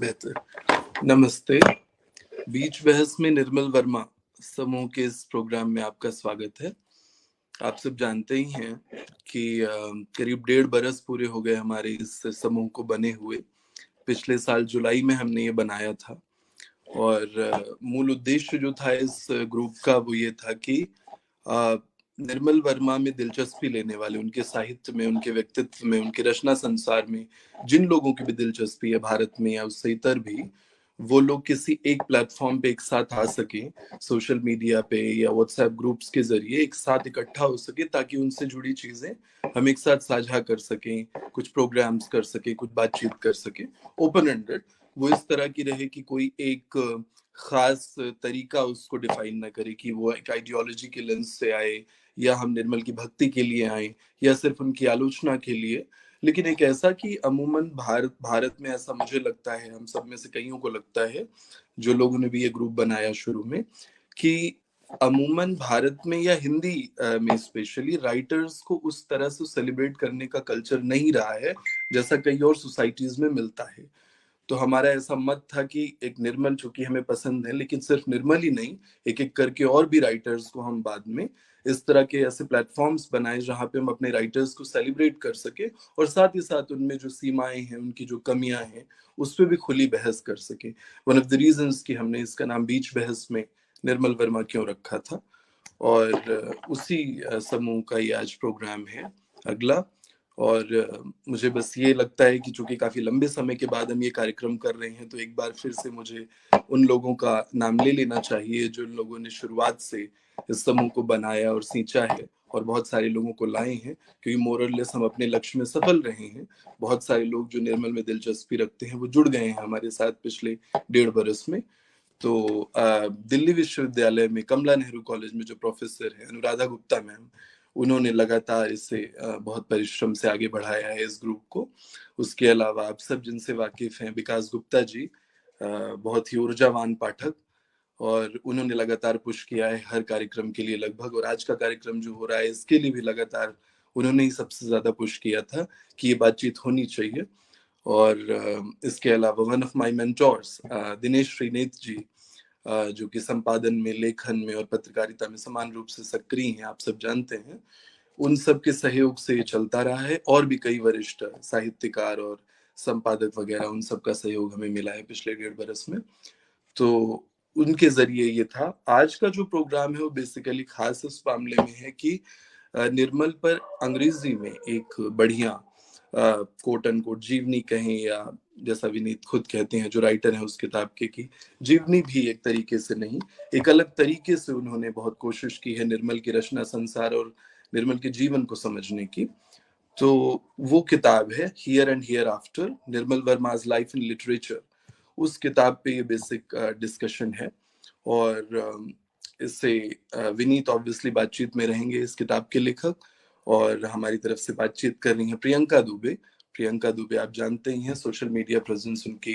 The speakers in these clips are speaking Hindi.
बेहतर। नमस्ते। बीच बहस में निर्मल वर्मा समूह के इस प्रोग्राम में आपका स्वागत है। आप सब जानते ही हैं कि करीब 1.5 बरस पूरे हो गए हमारे इस समूह को बने हुए। पिछले साल जुलाई में हमने ये बनाया था और मूल उद्देश्य जो था इस ग्रुप का वो ये था कि निर्मल वर्मा में दिलचस्पी लेने वाले, उनके साहित्य में, उनके व्यक्तित्व में, उनके रचना संसार में जिन लोगों की भी दिलचस्पी है भारत में या उससे इतर भी, वो लोग किसी एक प्लेटफॉर्म पे एक साथ आ सके, सोशल मीडिया पे या व्हाट्सएप ग्रुप्स के जरिए एक साथ इकट्ठा हो सके, ताकि उनसे जुड़ी चीजें हम एक साथ साझा कर सकें, कुछ प्रोग्राम्स कर सके, कुछ बातचीत कर सके, ओपन एंडेड। वो इस तरह की रहे कि कोई एक खास तरीका उसको डिफाइन ना करे कि वो एक आइडियोलॉजी के लेंस से आए या हम निर्मल की भक्ति के लिए आए या सिर्फ उनकी आलोचना के लिए, लेकिन एक ऐसा कि अमूमन भारत में ऐसा मुझे लगता है, हम सब में से कईयों को लगता है जो लोगों ने भी ये ग्रुप बनाया शुरू में, कि अमूमन भारत में या हिंदी में स्पेशली राइटर्स को उस तरह से सेलिब्रेट करने का कल्चर नहीं रहा है जैसा कई और सोसाइटीज में मिलता है। तो हमारा ऐसा मत था कि एक निर्मल, चूंकि हमें पसंद है, लेकिन सिर्फ निर्मल ही नहीं, एक एक करके और भी राइटर्स को हम बाद में इस तरह के ऐसे प्लेटफॉर्म्स बनाए जहां पे हम अपने राइटर्स को सेलिब्रेट कर सके और साथ ही साथ उनमें जो सीमाएं हैं, उनकी जो कमियां हैं, उस पर भी खुली बहस कर सके। वन ऑफ द रीजंस कि हमने इसका नाम बीच बहस में निर्मल वर्मा क्यों रखा था, और उसी समूह का ये आज प्रोग्राम है अगला। और मुझे बस ये लगता है कि चूंकि काफी लंबे समय के बाद हम ये कार्यक्रम कर रहे हैं, तो एक बार फिर से मुझे उन लोगों का नाम ले लेना चाहिए जो इन लोगों ने शुरुआत से इस समूह को बनाया और सींचा है और बहुत सारे लोगं को लाए हैं, क्योंकि मोरलेस हम अपने लक्ष्य में सफल रहे हैं। बहुत सारे लोग जो निर्मल में दिलचस्पी रखते हैं वो जुड़ गए हैं हमारे साथ पिछले 1.5 बरस में। तो दिल्ली विश्वविद्यालय में कमला नेहरू कॉलेज में जो प्रोफेसर है अनुराधा गुप्ता मैम, उन्होंने लगातार इसे बहुत परिश्रम से आगे बढ़ाया है इस ग्रुप को। उसके अलावा आप सब जिनसे वाकिफ हैं, विकास गुप्ता जी, बहुत ही ऊर्जावान पाठक, और उन्होंने लगातार पुश किया है हर कार्यक्रम के लिए लगभग, और आज का कार्यक्रम जो हो रहा है इसके लिए भी लगातार उन्होंने ही सबसे ज्यादा पुश किया था कि ये बातचीत होनी चाहिए। और इसके अलावा one of my mentors Dinesh Shrinet ji, जो कि संपादन में, लेखन में और पत्रकारिता में समान रूप से सक्रिय हैं, आप सब जानते हैं, उन सब के सहयोग से ये चलता रहा है। और भी कई वरिष्ठ साहित्यकार और संपादक वगैरह, उन सब का सहयोग हमें मिला है पिछले 1.5 बरस में। तो उनके जरिए ये था। आज का जो प्रोग्राम है वो बेसिकली खास इस मामले में है कि निर्मल पर अंग्रेजी में एक बढ़िया कोट अनकोट जीवनी कहें, या जैसा विनीत खुद कहते हैं जो राइटर है उस किताब के, की जीवनी भी एक तरीके से नहीं, एक अलग तरीके से उन्होंने बहुत कोशिश की है निर्मल की रचना संसार और निर्मल के जीवन को समझने की। तो वो किताब है here and hereafter, Nirmal Verma's life in literature. उस किताब पे ये बेसिक डिस्कशन है। और इससे विनीत ऑब्वियसली बातचीत में रहेंगे, इस किताब के लेखक, और हमारी तरफ से बातचीत कर रही हैं प्रियंका दुबे। प्रियंका दुबे आप जानते ही हैं, सोशल मीडिया प्रेजेंस उनकी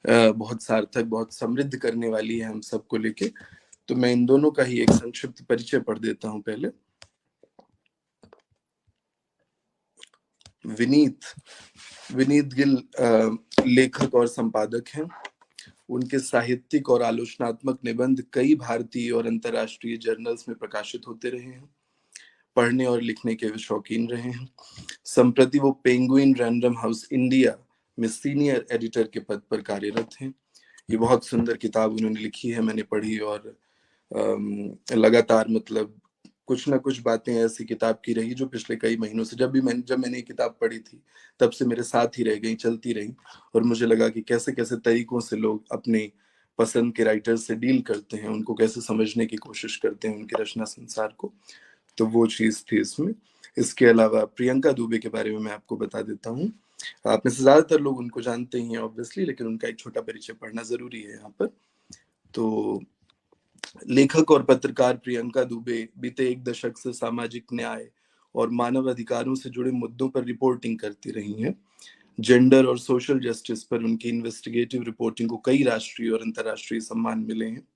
बहुत सार्थक, बहुत समृद्ध करने वाली है हम सबको लेके। तो मैं इन दोनों का ही एक संक्षिप्त परिचय पढ़ देता हूं पहले। विनीत गिल लेखक और संपादक हैं। उनके साहित्यिक और आलोचनात्मक निबंध कई भारतीय और अंतर्राष्ट्रीय जर्नल्स में प्रकाशित होते रहे हैं। पढ़ने और लिखने के वे शौकीन रहे हैं। संप्रति वो पेंगुइन रैंडम हाउस इंडिया में सीनियर एडिटर के पद पर कार्यरत हैं। ये बहुत सुंदर किताब उन्होंने लिखी है, मैंने पढ़ी, और लगातार मतलब कुछ ना कुछ बातें ऐसी किताब की रही जो पिछले कई महीनों से, जब मैंने ये किताब पढ़ी थी तब से मेरे साथ ही रह गई, चलती रही। और मुझे लगा कि कैसे कैसे तरीकों से लोग अपने पसंद के राइटर्स से डील करते हैं, उनको कैसे समझने की कोशिश करते हैं, उनके रचना संसार को। तो वो चीज थी इसमें। इसके अलावा प्रियंका दुबे के बारे में मैं आपको बता देता हूँ। आप में से ज्यादातर लोग उनको जानते ही हैं ऑब्वियसली, लेकिन उनका एक छोटा परिचय पढ़ना जरूरी है यहाँ पर। तो लेखक और पत्रकार प्रियंका दुबे बीते 1 दशक से सामाजिक न्याय और मानव अधिकारों से जुड़े मुद्दों पर रिपोर्टिंग करती रही हैं। जेंडर और सोशल जस्टिस पर उनकी इन्वेस्टिगेटिव रिपोर्टिंग को कई राष्ट्रीय और अंतर्राष्ट्रीय सम्मान मिले हैं।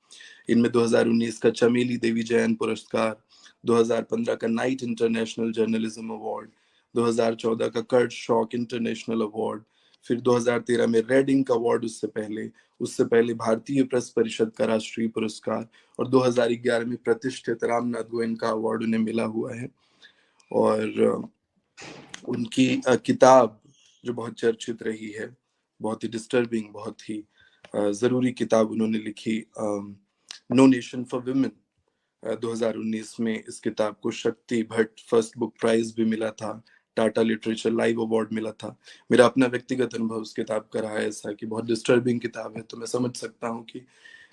इनमें 2019 का चमेली देवी जयंत पुरस्कार, 2015 का नाइट इंटरनेशनल जर्नलिज्म अवार्ड, 2014 का कर्ट शॉक इंटरनेशनल अवार्ड, फिर 2013 में रेड इंक अवार्ड, उससे पहले भारतीय प्रेस परिषद का राष्ट्रीय पुरस्कार, और 2011 में प्रतिष्ठित रामनाथ गोयनका अवार्ड उन्हें मिला हुआ है। और उनकी किताब जो बहुत चर्चित रही है, बहुत ही डिस्टर्बिंग, बहुत ही ज़रूरी किताब उन्होंने लिखी, नो नेशन फॉर विमेन। 2019 में इस किताब को शक्ति भट्ट फर्स्ट बुक प्राइज भी मिला था, टाटा लिटरेचर लाइव अवार्ड मिला था। मेरा अपना व्यक्तिगत अनुभव उस किताब का रहा है ऐसा कि बहुत डिस्टर्बिंग किताब है, तो मैं समझ सकता हूँ कि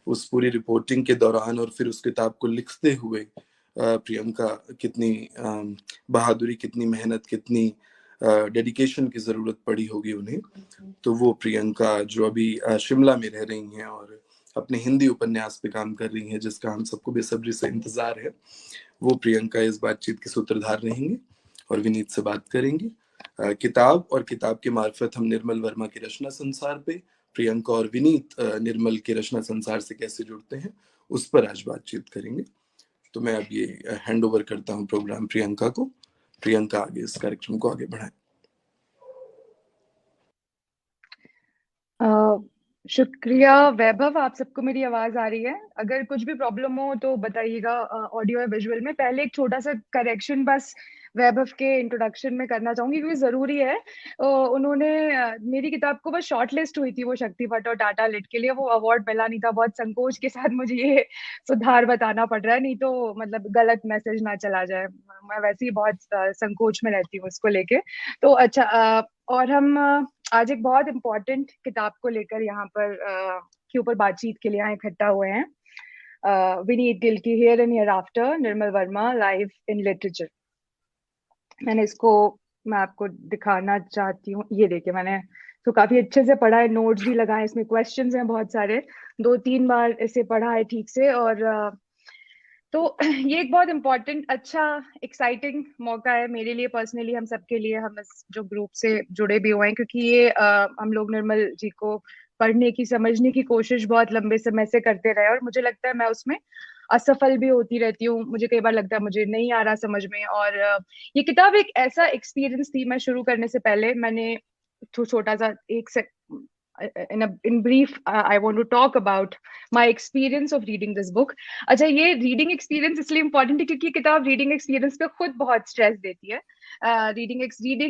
उस पूरी रिपोर्टिंग के दौरान और फिर उस किताब को लिखते हुए प्रियंका कितनी बहादुरी, कितनी मेहनत, कितनी डेडिकेशन की जरूरत पड़ी होगी उन्हें। तो वो प्रियंका जो अभी शिमला में रह रही हैं और अपने हिंदी उपन्यास पे काम कर रही हैं, जिसका हम सबको बेसब्री से इंतजार है, वो प्रियंका इस बातचीत के सूत्रधार रहेंगे और विनीत से बात करेंगे। किताब और किताब के मार्फत हम निर्मल वर्मा की रचना संसार पे, प्रियंका और विनीत निर्मल के रचना संसार से कैसे जुड़ते हैं, उस पर आज बातचीत करेंगे। तो मैं अब ये हैंड ओवर करता हूँ प्रोग्राम प्रियंका को। प्रियंका आगे इस कार्यक्रम को आगे बढ़ाएं। शुक्रिया वैभव, आप सबको मेरी आवाज आ रही है? अगर कुछ भी प्रॉब्लम हो तो बताइएगा ऑडियो या विजुअल में। पहले एक छोटा सा करेक्शन बस वैभव के इंट्रोडक्शन में करना चाहूंगी क्योंकि जरूरी है। उन्होंने मेरी किताब को बस शॉर्ट लिस्ट हुई थी वो शक्ति भट्ट और टाटा लिट के लिए, वो अवार्ड मिला नहीं था। बहुत संकोच के साथ मुझे ये सुधार बताना पड़ रहा है, नहीं तो मतलब गलत मैसेज ना चला जाए। मैं वैसे ही बहुत संकोच में रहती हूँ इसको लेके। तो अच्छा, और हम आज एक बहुत इम्पोर्टेंट किताब को लेकर यहाँ पर के ऊपर बातचीत के लिए यहाँ इकट्ठा हुए हैं। विनीत गिल की here and hereafter, Nirmal Verma live in literature. मैं आपको दिखाना चाहती हूँ। ये देखिए, मैंने तो काफी अच्छे से पढ़ा है, नोट्स भी लगाए, इसमें क्वेश्चंस हैं बहुत सारे, 2-3 बार इसे पढ़ा है ठीक से। और तो ये एक बहुत इम्पोर्टेंट, अच्छा, एक्साइटिंग मौका है मेरे लिए पर्सनली, हम सबके लिए, हम इस जो ग्रुप से जुड़े भी हुए हैं, क्योंकि ये हम लोग निर्मल जी को पढ़ने की, समझने की कोशिश बहुत लंबे समय से करते रहे, और मुझे लगता है मैं उसमें असफल भी होती रहती हूँ। मुझे कई बार लगता है मुझे नहीं आ रहा समझ में। और ये किताब एक ऐसा एक्सपीरियंस थी। मैं शुरू करने से पहले मैंने छोटा सा in brief, I want to talk about my experience of reading this book. अच्छा, ये रीडिंग एक्सपीरियंस इसलिए इम्पोर्टेंट है क्योंकि किताब रीडिंग एक्सपीरियंस पे खुद बहुत स्ट्रेस देती है। Reading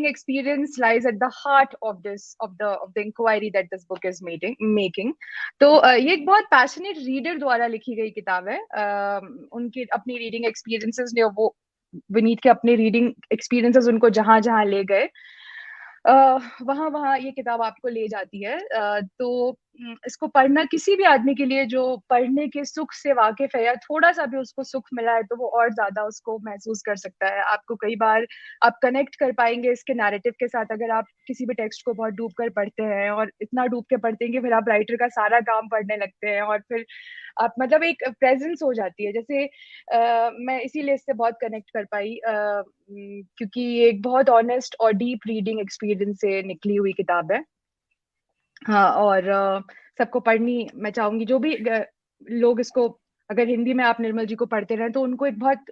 experience lies at the heart of the inquiry that this book is making. तो ये एक बहुत पैशनेट रीडर द्वारा लिखी गई किताब है। उनके अपनी रीडिंग एक्सपीरियंसेस ने, वो विनीत के अपने रीडिंग एक्सपीरियंसेस उनको जहां जहां ले गए, वहां वहां ये किताब आपको ले जाती है। तो इसको पढ़ना किसी भी आदमी के लिए जो पढ़ने के सुख से वाकिफ है, या थोड़ा सा भी उसको सुख मिला है, तो वो और ज्यादा उसको महसूस कर सकता है। आपको कई बार आप कनेक्ट कर पाएंगे इसके नैरेटिव के साथ अगर आप किसी भी टेक्स्ट को बहुत डूब कर पढ़ते हैं, और इतना डूब के पढ़ते हैं कि फिर आप राइटर का सारा काम पढ़ने लगते हैं, और फिर आप मतलब एक प्रेजेंस हो जाती है। जैसे मैं इसीलिए इससे बहुत कनेक्ट कर पाई, क्योंकि ये एक बहुत ऑनेस्ट और डीप रीडिंग एक्सपीरियंस से निकली हुई किताब है। हाँ, और सबको पढ़नी मैं चाहूंगी। जो भी लोग इसको, अगर हिंदी में आप निर्मल जी को पढ़ते रहे तो उनको एक बहुत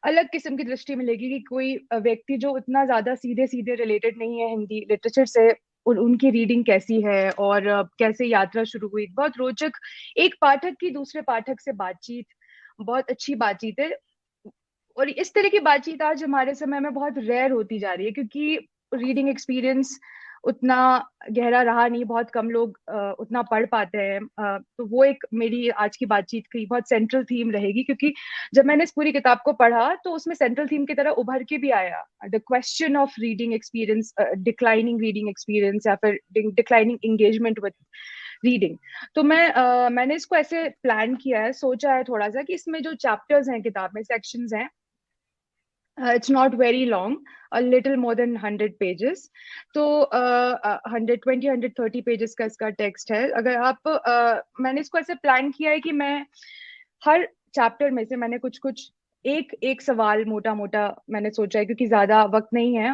अलग किस्म की दृष्टि मिलेगी कि कोई व्यक्ति जो इतना ज्यादा सीधे सीधे रिलेटेड नहीं है हिंदी लिटरेचर से, उनकी रीडिंग कैसी है और कैसे यात्रा शुरू हुई। बहुत रोचक, एक पाठक की दूसरे पाठक से बातचीत, बहुत अच्छी बातचीत है। और इस तरह की बातचीत आज हमारे समय में बहुत रेयर होती जा रही है, क्योंकि रीडिंग एक्सपीरियंस उतना गहरा रहा नहीं, बहुत कम लोग उतना पढ़ पाते हैं। तो वो एक मेरी आज की बातचीत की बहुत सेंट्रल थीम रहेगी, क्योंकि जब मैंने इस पूरी किताब को पढ़ा तो उसमें सेंट्रल थीम की तरह उभर के भी आया the question of reading experience, declining reading experience, या फिर डिक्लाइनिंग एंगेजमेंट विद रीडिंग। तो मैंने इसको ऐसे प्लान किया है, सोचा है थोड़ा सा कि इसमें जो चैप्टर्स हैं किताब में, सेक्शंस हैं, it's not very long, a little more than 100 pages. तो 120-130 पेजेस का इसका टेक्स्ट है। अगर आप मैंने इसको ऐसे प्लान किया है कि मैं हर चैप्टर में से मैंने कुछ कुछ एक एक सवाल मोटा मोटा मैंने सोचा है, क्योंकि ज्यादा वक्त नहीं है,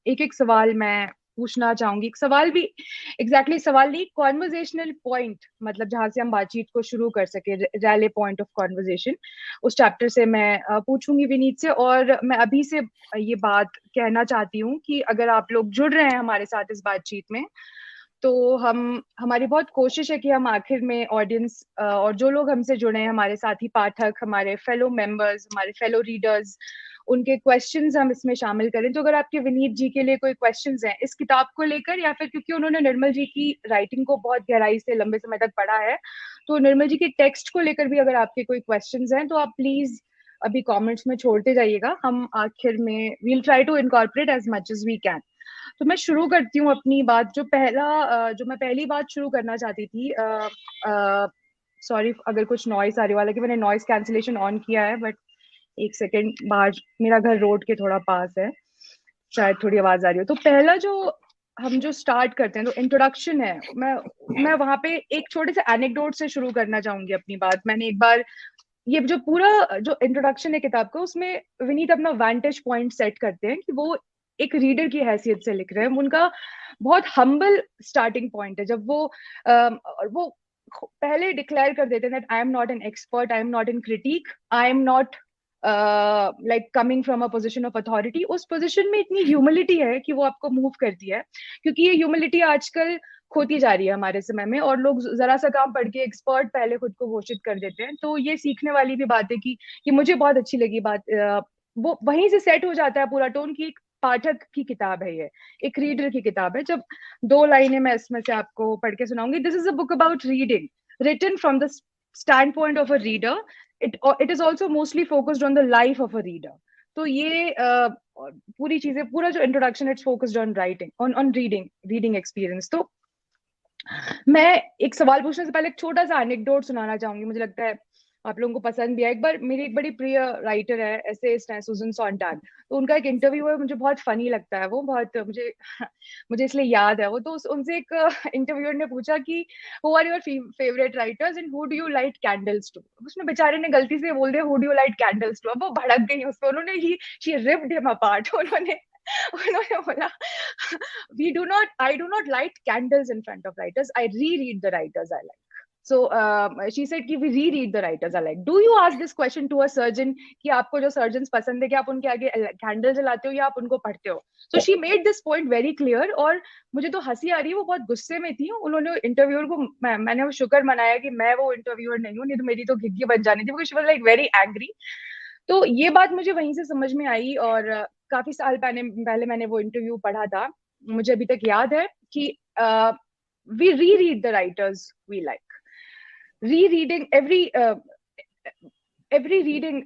एक एक सवाल मैं पूछना चाहूंगी, एक सवाल भी एग्जैक्टली सवाल नहीं, कॉन्वर्जेशनल पॉइंट, मतलब जहां से हम बातचीत को शुरू कर सके, रैले पॉइंट ऑफ कॉन्वर्जेशन, उस चैप्टर से मैं पूछूंगी विनीत से। और मैं अभी से ये बात कहना चाहती हूँ कि अगर आप लोग जुड़ रहे हैं हमारे साथ इस बातचीत में, तो हमारी बहुत कोशिश है कि हम आखिर में ऑडियंस और जो लोग हमसे जुड़े हैं, हमारे साथी पाठक, हमारे फेलो मेंबर्स, हमारे फेलो रीडर्स, उनके क्वेश्चंस हम इसमें शामिल करें। तो अगर आपके विनीत जी के लिए कोई क्वेश्चंस हैं इस किताब को लेकर, या फिर क्योंकि उन्होंने निर्मल जी की राइटिंग को बहुत गहराई से लंबे समय तक पढ़ा है, तो निर्मल जी के टेक्स्ट को लेकर भी अगर आपके कोई क्वेश्चंस हैं तो आप प्लीज अभी कमेंट्स में छोड़ते जाइएगा। हम आखिर में we'll try to incorporate as much as we can. तो मैं शुरू करती हूँ अपनी बात। जो मैं पहली बात शुरू करना चाहती थी, सॉरी अगर कुछ नॉइस आ रही वाला, कि मैंने नॉइस कैंसिलेशन ऑन किया है, बट एक सेकेंड, बाहर मेरा घर रोड के थोड़ा पास है, शायद थोड़ी आवाज आ रही हो। तो पहला जो स्टार्ट करते हैं, तो इंट्रोडक्शन है। मैं वहां पे एक छोटे से एनेक्डोट से शुरू करना चाहूंगी अपनी बात। मैंने एक बार ये जो पूरा जो इंट्रोडक्शन है किताब का, उसमें विनीत अपना वांटेज पॉइंट सेट करते हैं कि वो एक रीडर की हैसियत से लिख रहे हैं। उनका बहुत हम्बल स्टार्टिंग पॉइंट है, जब वो पहले डिक्लेयर कर देते हैं that I am not an expert, I am not in critic, I am not like coming from a position of authority. उस पोजिशन में इतनी ह्यूमिलिटी है कि वो आपको मूव करती है, क्योंकि ये ह्यूमिलिटी आजकल खोती जा रही है हमारे समय में, और लोग जरा सा काम पढ़ के एक्सपर्ट पहले खुद को घोषित कर देते हैं। तो ये सीखने वाली भी बात है कि मुझे बहुत अच्छी लगी बात। वो वहीं से सेट हो जाता है पूरा टोन की एक पाठक की किताब है, ये एक रीडर की किताब है। जब दो लाइनें मैं इसमें से आपको पढ़ के सुनाऊंगी। This is a book about reading, written from the standpoint of a reader. It is also mostly focused on the life of a reader. तो ये पूरी चीजें, पूरा जो introduction, it's focused on writing, on reading experience. तो मैं एक सवाल पूछने से पहले एक छोटा सा एनेक्डोट सुनाना चाहूंगी, मुझे लगता है आप लोगों को पसंद भी है। एक बार मेरी एक बड़ी प्रिय राइटर है, एसेइस्ट है, सुजन सोंटाग, तो उनका एक इंटरव्यू है, मुझे बहुत फनी लगता है वो, बहुत मुझे इसलिए याद है वो। तो उनसे एक इंटरव्यूअर ने पूछा कि who are your favourite writers and who do you light candles to. उसने बेचारे ने गलती से बोल दिया who do you light candles to. अब वो भड़क गई उस पर, उन्होंने ही शी रिप्ड हिम अपार्ट। उन्होंने बोला I do not light candles in front of writers, I reread the writers I like. So she said कि we reread the writers I like. Do you ask this question to a surgeon कि आपको जो surgeons पसंद है कि आप उनके आगे कैंडल जलाते हो या आप उनको पढ़ते हो? So she made this point very clear, और मुझे तो हंसी आ रही है, वो बहुत गुस्से में थी। उन्होंने इंटरव्यूअर को, मैंने वो शुक्र मनाया कि मैं वो इंटरव्यूअर नहीं हूँ, नहीं तो मेरी तो घिग्गी बन जानी थी, because she was like very angry. तो ये बात मुझे वहीं से समझ में आई, और काफी साल पहले मैंने वो इंटरव्यू पढ़ा था। मुझे अभी तक याद है कि we reread the writers we like. Rereading every reading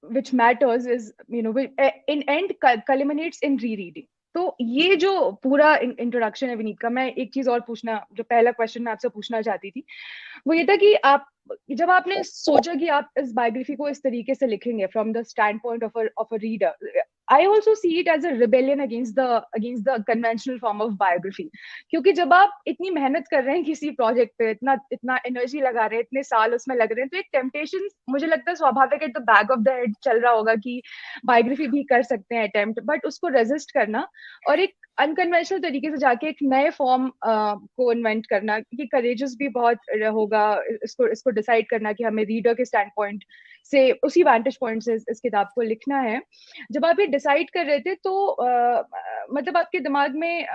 which matters is, in end culminates in rereading. तो ये जो पूरा इंट्रोडक्शन है विनीत का, मैं एक चीज और पूछना, जो पहला क्वेश्चन मैं आपसे पूछना चाहती थी, वो ये था कि आप जब आपने सोचा कि आप इस बायोग्राफी को इस तरीके से लिखेंगे from the standpoint of a reader, I also see it as a rebellion against the conventional form of biography. क्योंकि जब आप इतनी मेहनत कर रहे हैं किसी प्रोजेक्ट पे, इतना एनर्जी लगा रहे हैं, इतने साल उसमें लग रहे हैं, तो एक टेम्पटेशन मुझे लगता है स्वाभाविक at the back of the head चल रहा होगा कि बायोग्राफी भी कर सकते हैं अटेम्प्ट, बट उसको रेजिस्ट करना और एक अनकन्वेंशनल तरीके से जाके एक नए फॉर्म को इन्वेंट करना, ये करेजियस भी बहुत होगा। इसको डिसाइड करना कि हमें रीडर के स्टैंड पॉइंट से, उसी वैंटेज पॉइंट से इस किताब को लिखना है। जब आप ये डिसाइड कर रहे थे, तो मतलब आपके दिमाग में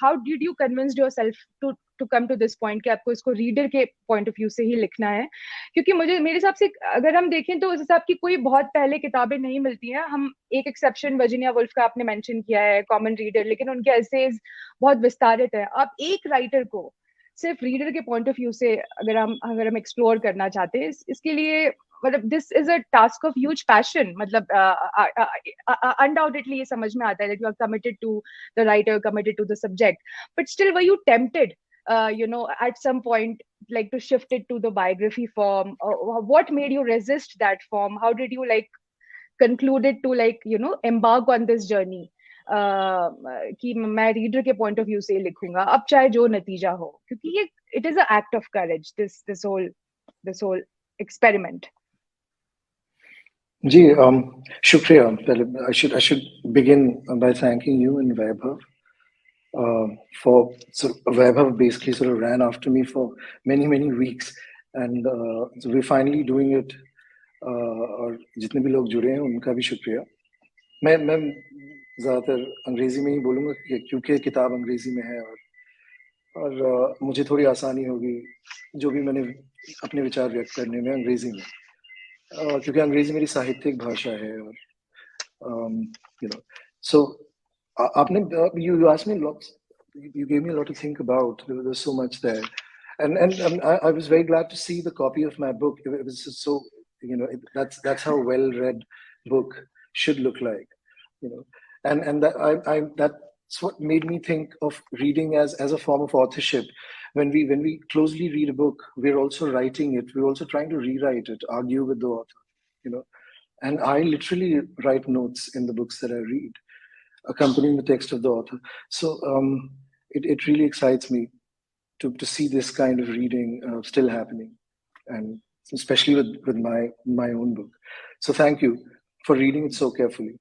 how did you convinced yourself to come to this point कि आपको इसको रीडर के पॉइंट ऑफ व्यू से ही लिखना है? क्योंकि मेरे हिसाब से अगर हम देखें तो उस हिसाब की कोई बहुत पहले किताबें नहीं मिलती हैं। हम एक एक्सेप्शन वर्जीनिया वुल्फ का आपने मेंशन किया है, कॉमन रीडर, लेकिन उनके एसेज बहुत विस्तारित है। आप एक राइटर को सिर्फ रीडर के पॉइंट ऑफ व्यू से अगर हम एक्सप्लोर करना चाहते हैं, इसके लिए मतलब this is a task of huge passion. मतलब अनडाउटेडली ये समझ में आता है that you are committed to the writer, committed to the subject, but still were you tempted at some point, like to shift it to the biography form? What made you resist that form? How did you concluded to embark on this journey कि मैं रीडर के पॉइंट ऑफ व्यू से लिखूंगा, अब चाहे जो नतीजा हो? क्योंकि ये it is a act of courage, this whole experiment. जी, शुक्रिया। पहले I should begin by thanking you and Vaibhav So Vaibhav basically sort of ran after me for many weeks, and so we're finally doing it. और जितने भी लोग जुड़े हैं उनका भी शुक्रिया. मैं ज़्यादातर अंग्रेजी में ही बोलूँगा क्योंकि किताब अंग्रेजी में है और मुझे थोड़ी आसानी होगी जो भी मैंने अपने विचार व्यक्त करने में अंग्रेजी में, क्योंकि अंग्रेजी मेरी साहित्यिक भाषा है और you know, so आपने you asked me lots, you gave me a lot to think about. There's so much there, and I was very glad to see the copy of my book. It was just so, that's how well read book should look like, and that I that's what made me think of reading as a form of authorship. When we closely read a book, we're also writing it. We're also trying to rewrite it, argue with the author, you know. And I literally write notes in the books that I read, accompanying the text of the author. So it really excites me to see this kind of reading still happening, and especially with my own book. So thank you for reading it so carefully.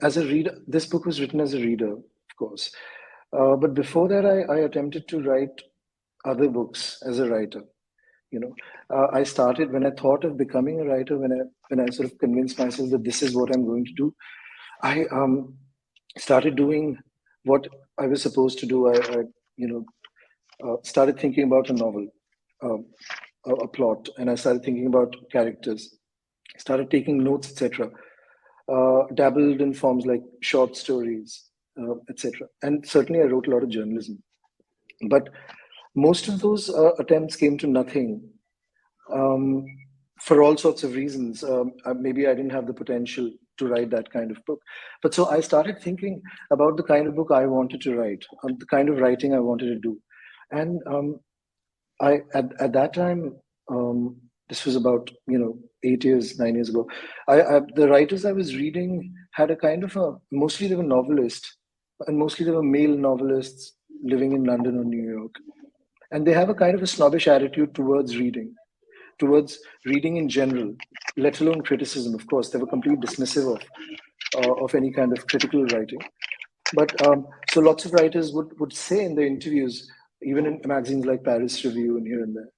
As a reader, this book was written as a reader, of course. But before that, I attempted to write other books as a writer. I started when I thought of becoming a writer. When I sort of convinced myself that this is what I'm going to do, I started doing what I was supposed to do. I started thinking about a novel, a plot, and I started thinking about characters. Started taking notes, etc. Dabbled in forms like short stories, etc. And certainly, I wrote a lot of journalism. But most of those attempts came to nothing for all sorts of reasons. Maybe I didn't have the potential to write that kind of book. But so I started thinking about the kind of book I wanted to write, the kind of writing I wanted to do. And I at that time, this was about 9 years ago. The writers I was reading had a kind of mostly they were novelists, and mostly they were male novelists living in London or New York, and they have a kind of a snobbish attitude towards reading in general, let alone criticism. Of course, they were completely dismissive of any kind of critical writing. But so lots of writers would say in their interviews, even in magazines like Paris Review and here and there,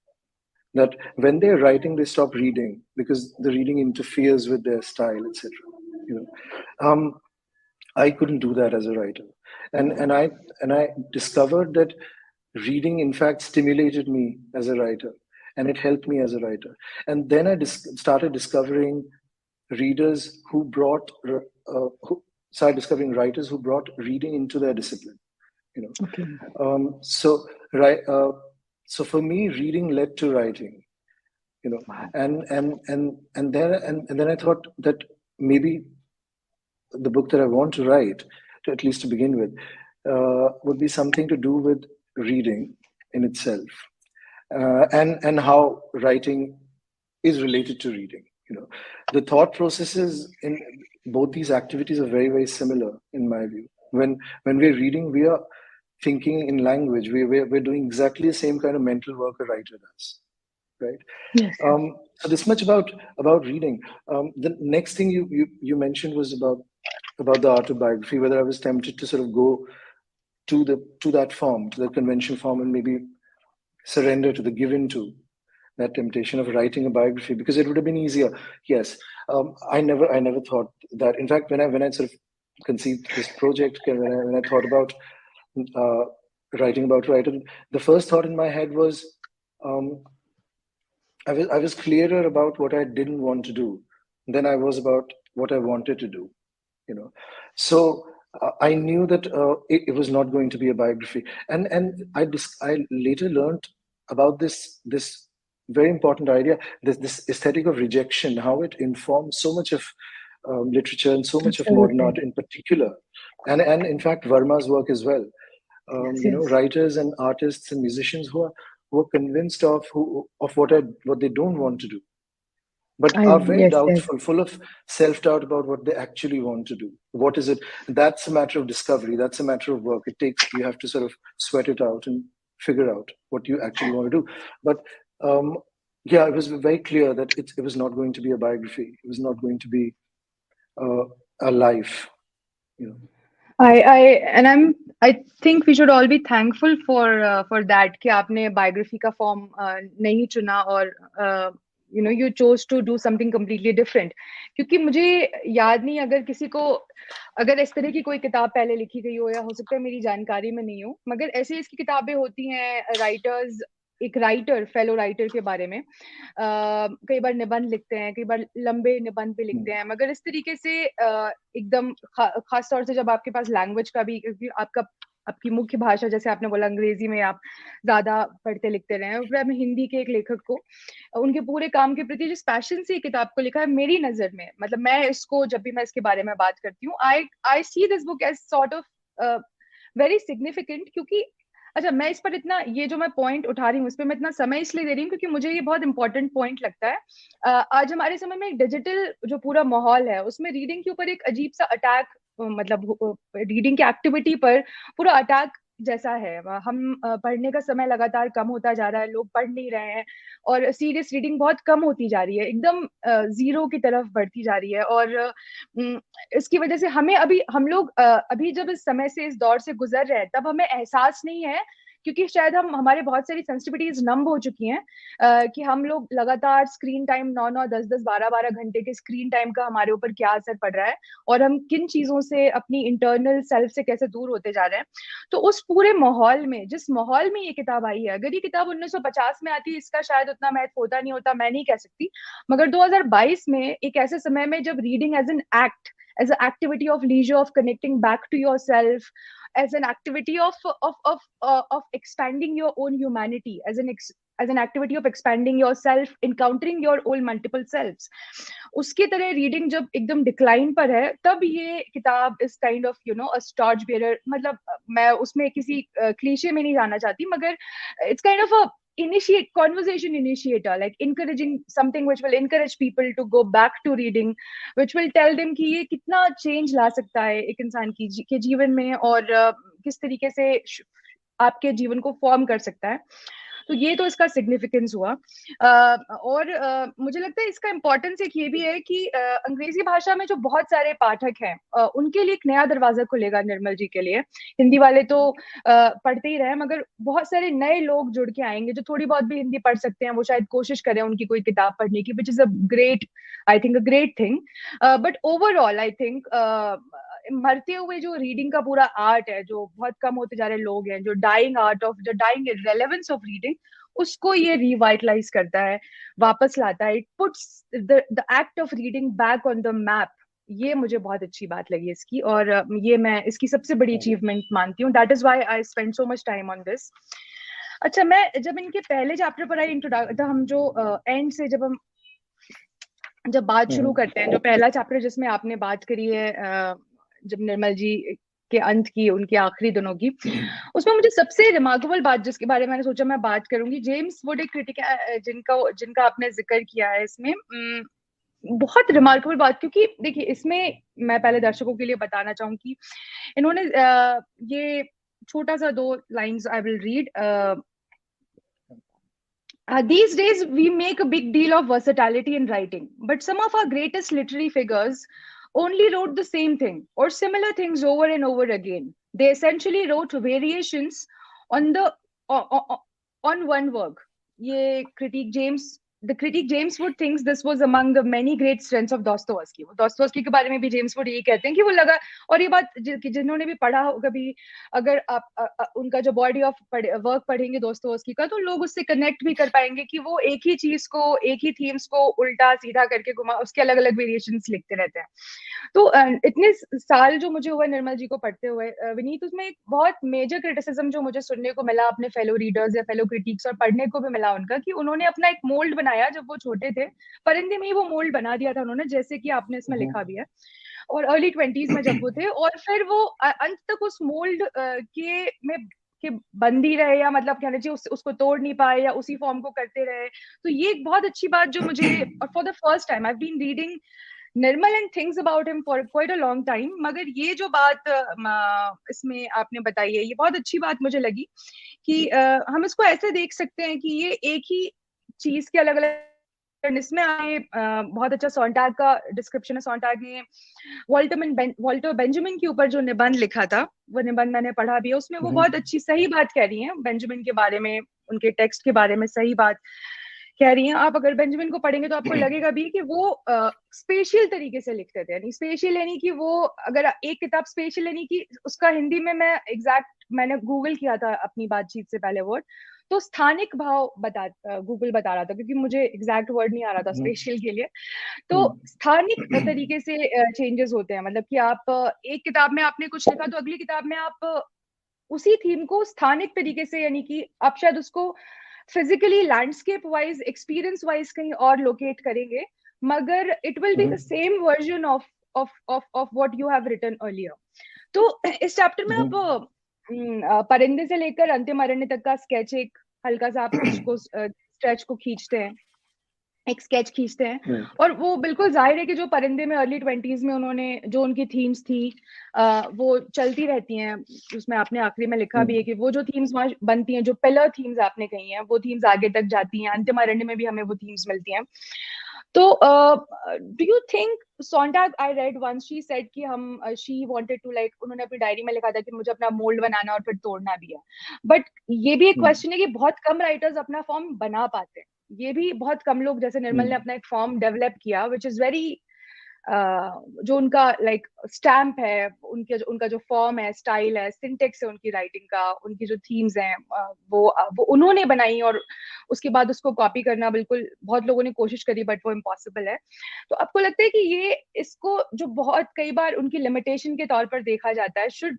that when they're writing, they stop reading because the reading interferes with their style, etc. I couldn't do that as a writer, and I discovered that reading, in fact, stimulated me as a writer, and it helped me as a writer. And then I started discovering readers who started discovering writers who brought reading into their discipline. Okay. So for me, reading led to writing. And then I thought that maybe the book that I want to write, at least to begin with, would be something to do with reading in itself, and how writing is related to reading. The thought processes in both these activities are very similar in my view. When we're reading, we are thinking in language. We're doing exactly the same kind of mental work a writer does, right? Yes. So this much about reading. The next thing you mentioned was about the art of biography. Whether I was tempted to sort of go to that form, to the conventional form, and maybe surrender to give into that temptation of writing a biography because it would have been easier. Yes, I never thought that. In fact, when I sort of conceived this project, when I thought about writing about writing, the first thought in my head was I was clearer about what I didn't want to do than I was about what I wanted to do. So I knew that it was not going to be a biography, and I later learned about this very important idea, this aesthetic of rejection, how it informs so much of literature and so much of modern art in particular, and in fact Verma's work as well. Writers and artists and musicians who are convinced of what they don't want to do, but are very doubtful, full of self-doubt about what they actually want to do. What is it? That's a matter of discovery. That's a matter of work. You have to sort of sweat it out and figure out what you actually want to do. But it was very clear that it was not going to be a biography. It was not going to be a life. You know. I think we should all be thankful for that कि आपने biography का form नहीं चुना और you chose to do something completely different. क्योंकि मुझे याद नहीं अगर इस तरह की कोई किताब पहले लिखी गई हो या हो सकता है मेरी जानकारी में नहीं हो, मगर ऐसे इसकी किताबें होती हैं राइटर्स एक फेलो राइटर के बारे में कई बार निबंध लिखते हैं, कई बार लंबे निबंध भी लिखते हैं, मगर इस तरीके से एकदम खास तौर से जब आपके पास लैंग्वेज का भी आपकी मुख्य भाषा, जैसे आपने बोला अंग्रेजी में आप ज्यादा पढ़ते लिखते रहे हैं, और मैं हिंदी के एक लेखक को उनके पूरे काम के प्रति जिस पैशन से किताब को लिखा है, मेरी नजर में मतलब मैं इसको जब भी मैं इसके बारे में बात करती हूँ I see this book as sort of very significant. क्योंकि अच्छा, मैं इस पर इतना ये जो मैं पॉइंट उठा रही हूँ इस पर मैं इतना समय इसलिए दे रही हूँ क्योंकि मुझे ये बहुत इंपॉर्टेंट पॉइंट लगता है. आज हमारे समय में डिजिटल जो पूरा माहौल है उसमें रीडिंग के ऊपर एक अजीब सा अटैक, मतलब रीडिंग की एक्टिविटी पर पूरा अटैक जैसा है. हम पढ़ने का समय लगातार कम होता जा रहा है, लोग पढ़ नहीं रहे हैं और सीरियस रीडिंग बहुत कम होती जा रही है, एकदम जीरो की तरफ बढ़ती जा रही है. और इसकी वजह से हम लोग अभी जब इस समय से इस दौर से गुजर रहे हैं तब हमें एहसास नहीं है, क्योंकि शायद हमारे बहुत सारी सेंसिटिविटीज नंब हो चुकी हैं कि हम लोग लगातार स्क्रीन टाइम 9-9, 10-10, 12-12 घंटे के स्क्रीन टाइम का हमारे ऊपर क्या असर पड़ रहा है और हम किन चीजों से अपनी इंटरनल सेल्फ से कैसे दूर होते जा रहे हैं. तो उस पूरे माहौल में, जिस माहौल में ये किताब आई है, अगर ये किताब 1950 में आती इसका शायद उतना महत्व होता नहीं होता, मैं नहीं कह सकती, मगर 2022 में एक ऐसे समय में जब reading as an act, as an activity of leisure, of connecting back to yourself, as an activity of expanding your own humanity, as an activity of expanding yourself, encountering your own multiple selves, उसकी तरह रीडिंग जब एकदम डिक्लाइन पर है तब ये किताब इस kind of a torch bearer, मतलब मैं उसमें किसी क्लीशे में नहीं जाना चाहती, मगर it's kind of a conversation initiator, like encouraging something which will encourage people to go back to reading, which will tell them कि ये कितना change ला सकता है एक इंसान के जीवन में और किस तरीके से आपके जीवन को फॉर्म कर सकता है. तो ये तो इसका सिग्निफिकेंस हुआ. और मुझे लगता है इसका इम्पोर्टेंस एक ये भी है कि अंग्रेजी भाषा में जो बहुत सारे पाठक हैं उनके लिए एक नया दरवाजा खुलेगा निर्मल जी के लिए. हिंदी वाले तो पढ़ते ही रहे, मगर बहुत सारे नए लोग जुड़ के आएंगे जो थोड़ी बहुत भी हिंदी पढ़ सकते हैं, वो शायद कोशिश करें उनकी कोई किताब पढ़ने की, which is a great thing. But overall I think मरते हुए जो रीडिंग का पूरा आर्ट है, जो बहुत कम होते जा रहे लोग हैं, जो डाइंग रेलेवेंस ऑफ रीडिंग, उसको ये रिवाइटलाइज करता है, वापस लाता है. It puts the act of reading back on the map. ये मुझे बहुत अच्छी बात लगी इसकी, और ये मैं इसकी सबसे बड़ी अचीवमेंट मानती हूँ. That is why I spend so much time on this. अच्छा, मैं जब इनके पहले चैप्टर पर आई इंट्रोडक्शन, हम जो एंड से जब बात शुरू करते हैं, जो पहला चैप्टर जिसमें आपने बात करी है जब निर्मल जी के अंत की, उनके आखिरी दिनों की, उसमें मुझे सबसे रिमार्केबल बात जिसके बारे में मैंने सोचा मैं बात करूंगी, जेम्स वुड एक क्रिटिक जिनका आपने जिक्र किया है इसमें, बहुत रिमार्केबल बात. क्योंकि देखिए, इसमें मैं पहले दर्शकों के लिए बताना चाहूंगी, इन्होंने ये छोटा सा 2 lines I will read. These days, we make a big deal of versatility in writing, but some of our greatest literary figures only wrote the same thing or similar things over and over again. They essentially wrote variations on one work. The critic James Wood thinks this was among the many great strengths of Dostoevsky. Dostoevsky के बारे में भी जेम्स वुड यही कहते हैं कि वो लगा, और ये बात जिन्होंने भी पढ़ा हो कभी, अगर आप उनका जो बॉडी ऑफ वर्क पढ़ेंगे दोस्तोवस्की का, तो लोग उससे कनेक्ट भी कर पाएंगे कि वो एक ही चीज को, एक ही थीम्स को उल्टा सीधा करके घुमा, उसके अलग अलग वेरिएशंस लिखते रहते हैं. तो इतने साल जो मुझे हुआ निर्मल जी को पढ़ते हुए विनीत, उसमें एक बहुत मेजर क्रिटिसिज्म जो मुझे सुनने को मिला अपने फेलो रीडर्स या फेलो क्रिटिक्स, और पढ़ने को भी मिला उनका, कि उन्होंने अपना एक मोल्ड बनाया जब वो छोटे थे, परिंदे में ही वो मोल्ड बना दिया था उन्होंने, जैसे कि आपने इसमें लिखा भी है, और अर्ली 20s में जब वो थे, और फिर वो अंत तक उस मोल्ड के बंदी रहे, या मतलब कहना चाहिए उसको तोड़ नहीं पाए, या उसी फॉर्म को करते रहे. तो ये एक बहुत अच्छी बात जो मुझे, और for the first time I have been reading Nirmal and things about him for quite a long time, मगर ये जो बात इसमें आपने बताई है, ये बहुत अच्छी बात मुझे लगी कि हम इसको ऐसे देख सकते हैं कि ये एक ही चीज के अलग अलग इसमें आए बहुत अच्छा सोंटाग का डिस्क्रिप्शन है। सोंटाग ने वॉल्टर बेंजामिन के ऊपर जो निबंध लिखा था, वो निबंध मैंने पढ़ा भी है। उसमें वो बहुत अच्छी सही बात कह रही हैं बेंजामिन के बारे में, उनके टेक्स्ट के बारे में सही बात कह रही हैं। आप अगर बेंजामिन को पढ़ेंगे तो आपको लगेगा भी कि वो स्पेशल तरीके से लिखते थे। यानी स्पेशल यानी कि वो, अगर एक किताब स्पेशल यानी कि उसका हिंदी में मैं एग्जैक्ट, मैंने गूगल किया था अपनी बातचीत से पहले वर्ड, तो स्थानिक भाव गूगल बता रहा था, क्योंकि मुझे एग्जैक्ट वर्ड नहीं आ रहा था स्पेशल के लिए। तो स्थानिक तरीके से चेंजेस होते हैं, मतलब कि आप एक किताब में आपने कुछ लिखा तो अगली किताब में आप उसी थीम को स्थानिक तरीके से, यानी कि आप शायद उसको physically landscape wise, experience wise कहीं और लोकेट करेंगे, मगर it will be the same version of what you have written earlier. तो इस चैप्टर में आप परिंदे से लेकर अंतिम अरण्य तक का स्केच, एक हल्का सा आप उसको स्ट्रेच को खींचते हैं, एक स्केच खींचते हैं। और वो बिल्कुल जाहिर है कि जो परिंदे में अर्ली 20s में उन्होंने जो उनकी थीम्स थी वो चलती रहती हैं। उसमें आपने आखिरी में लिखा भी है कि वो जो थीम्स वहां बनती हैं, जो पिलर थीम्स आपने कही हैं, वो थीम्स आगे तक जाती हैं। अंतिम अरण्य में भी हमें वो थीम्स मिलती हैं। तो do you think Sontag, I read once she said कि हम शी वांटेड टू लाइक, उन्होंने अपनी डायरी में लिखा था कि मुझे अपना मोल्ड बनाना और फिर तोड़ना भी है। बट ये भी एक क्वेश्चन है कि बहुत कम राइटर्स अपना फॉर्म बना पाते हैं। ये भी बहुत कम लोग, जैसे निर्मल ने अपना एक फॉर्म डेवलप किया विच इज वेरी, जो उनका लाइक स्टैम्प है, उनका जो फॉर्म है, स्टाइल है, सिंटेक्स है उनकी राइटिंग का, उनकी जो थीम्स हैं वो उन्होंने बनाई, और उसके बाद उसको कॉपी करना बिल्कुल बहुत लोगों ने कोशिश करी बट वो इम्पॉसिबल है। तो आपको लगता है कि ये, इसको जो बहुत कई बार उनकी लिमिटेशन के तौर पर देखा जाता है, should,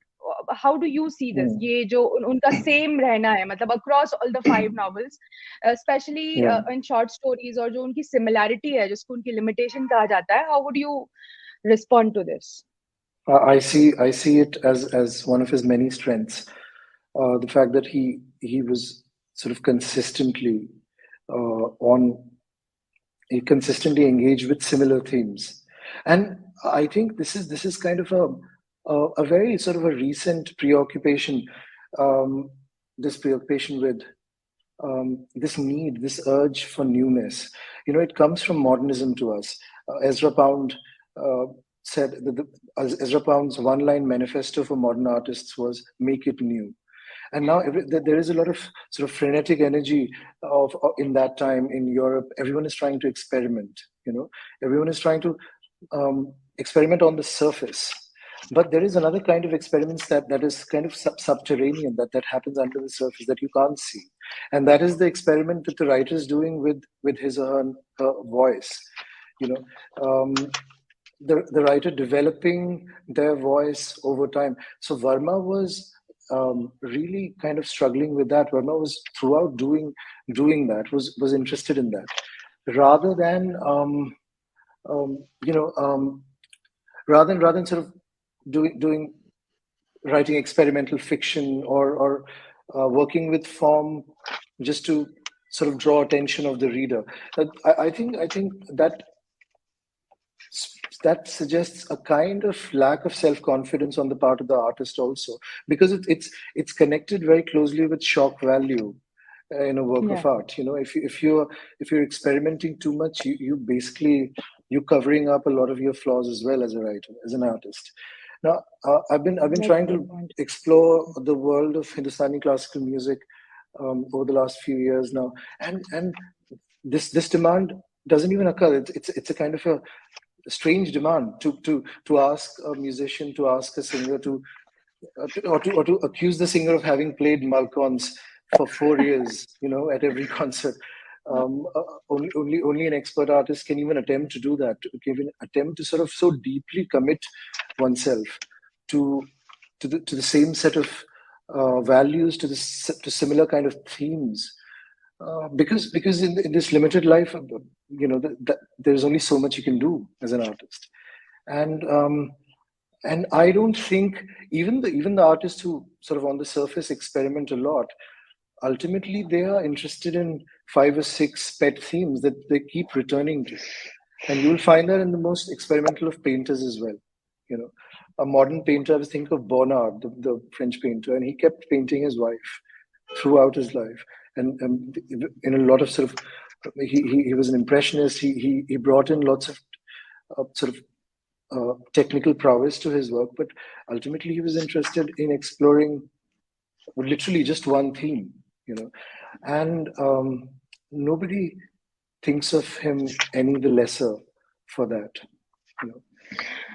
how do you see this, ये जो उनका सेम रहना है, मतलब across all the 5 novels, specially in short stories, और जो उनकी सिमिलैरिटी है जिसको उनकी लिमिटेशन कहा जाता है, how would you respond to this? I see it as one of his many strengths. The fact that he was sort of he consistently engaged with similar themes, and I think this is kind of a very sort of a recent preoccupation. This preoccupation with this need, this urge for newness. You know, it comes from modernism to us. Ezra Pound said that Ezra Pound's one-line manifesto for modern artists was "Make it new." And now there is a lot of sort of frenetic energy of in that time in Europe. Everyone is trying to experiment. You know, everyone is trying to experiment on the surface. But there is another kind of experiments that is kind of subterranean, that happens under the surface that you can't see, and that is the experiment that the writer is doing with his or her voice. You know, the writer developing their voice over time. So Verma was really kind of struggling with that. Verma was throughout doing that, was interested in that, rather than rather than sort of doing writing experimental fiction or working with form just to sort of draw attention of the reader. I think that suggests a kind of lack of self-confidence on the part of the artist also, because it's connected very closely with shock value in a work of art. You know, if you're experimenting too much, you're covering up a lot of your flaws as well as a writer, as an artist. Now, I've been trying to explore the world of Hindustani classical music over the last few years now, and this demand doesn't even occur. It's a kind of a strange demand to ask a musician, to ask a singer or to accuse the singer of having played Malkons for 4 years, you know, at every concert. Only an expert artist can even attempt to do that, even attempt to sort of so deeply commit oneself to the same set of values, to similar kind of themes. Because in this limited life, you know, there's only so much you can do as an artist, and I don't think even the artists who sort of on the surface experiment a lot, ultimately they are interested in 5 or 6 pet themes that they keep returning to, and you'll find that in the most experimental of painters as well. You know, a modern painter, I was thinking of Bonnard, the French painter, and he kept painting his wife throughout his life, and in a lot of sort of he was an impressionist. He brought in lots of sort of technical prowess to his work, but ultimately he was interested in exploring literally just one theme, you know, and nobody thinks of him any the lesser for that, you know.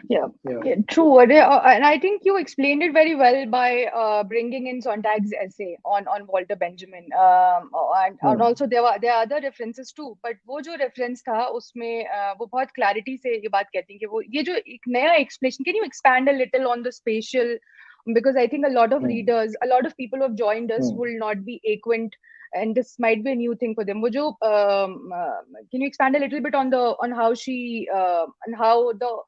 Yeah, Yeah. yeah, true. And I think you explained it very well by bringing in Sontag's essay on Walter Benjamin. And also there are other references too. But वो जो reference था उसमें वो बहुत clarity से ये बात कहती है कि वो ये जो एक नया explanation. Can you expand a little on the spatial? Because I think a lot of readers, a lot of people who have joined us will not be acquainted, and this might be a new thing for them. वो जो can you expand a little bit on how she and how the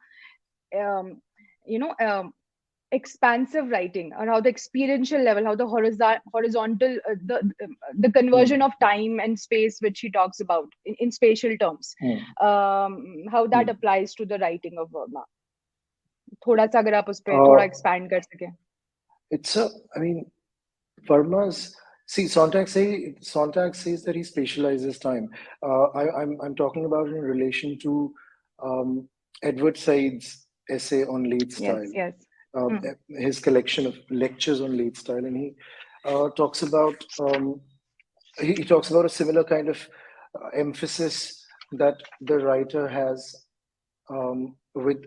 expansive writing, or how the experiential level, how the horizontal, the conversion of time and space, which he talks about in spatial terms, how that applies to the writing of Verma. थोड़ा सा अगर आप उस पे थोड़ा expand कर सकें. I mean, Verma's. See, Sontag says that he spatializes time. I'm talking about it in relation to Edward Said's essay on late style. Yes. His collection of lectures on late style, and he talks about he talks about a similar kind of emphasis that the writer has with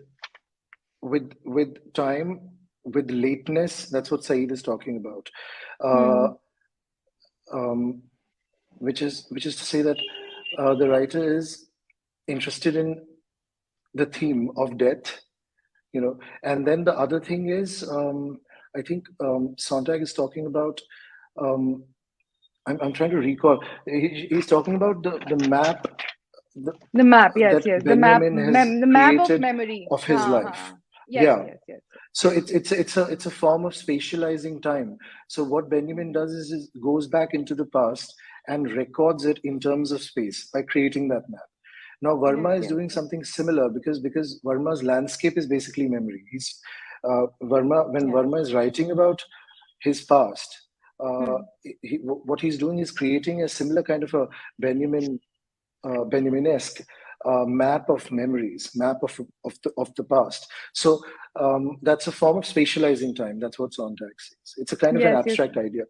time, with lateness. That's what Said is talking about. Which is to say that the writer is interested in the theme of death, you know. And then the other thing is, I think Sontag is talking about. I'm trying to recall. He's talking about the map. The map, yes. The map of memory of his life. Yes. So it's a form of spatializing time. So what Benjamin does is goes back into the past and records it in terms of space by creating that map. Now Verma is doing something similar because Verma's landscape is basically memory. He's Verma is writing about his past. What he's doing is creating a similar kind of a Benjaminesque map of memories, map of the past. So that's a form of spatializing time. That's what Sontag says. It's a kind of an abstract idea.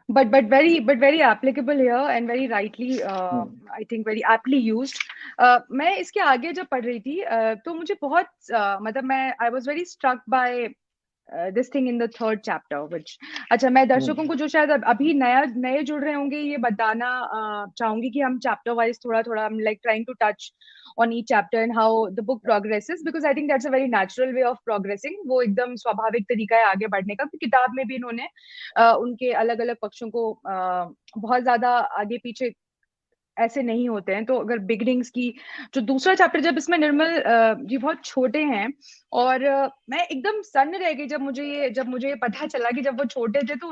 But very applicable here, and very rightly, I think very aptly used. मैं इसके आगे जब पढ़ रही थी तो मुझे बहुत मतलब I was very struck by this thing in the third chapter, which अच्छा मैं दर्शकों को जो शायद अभी नए जुड़ रहे होंगे ये बताना चाहूंगी कि हम chapter wise थोड़ा I'm like trying to touch on each chapter and how the book progresses, because I think that's a very natural way of progressing. वो एकदम स्वाभाविक तरीका है आगे बढ़ने का, क्योंकि किताब में भी इन्होंने उनके अलग अलग पक्षों को बहुत ज्यादा आगे पीछे ऐसे नहीं होते हैं. तो अगर बिगिनिंग्स की जो दूसरा चैप्टर, जब इसमें निर्मल जी बहुत छोटे हैं, और मैं एकदम सन्न रह गई जब मुझे ये पता चला कि जब वो छोटे थे तो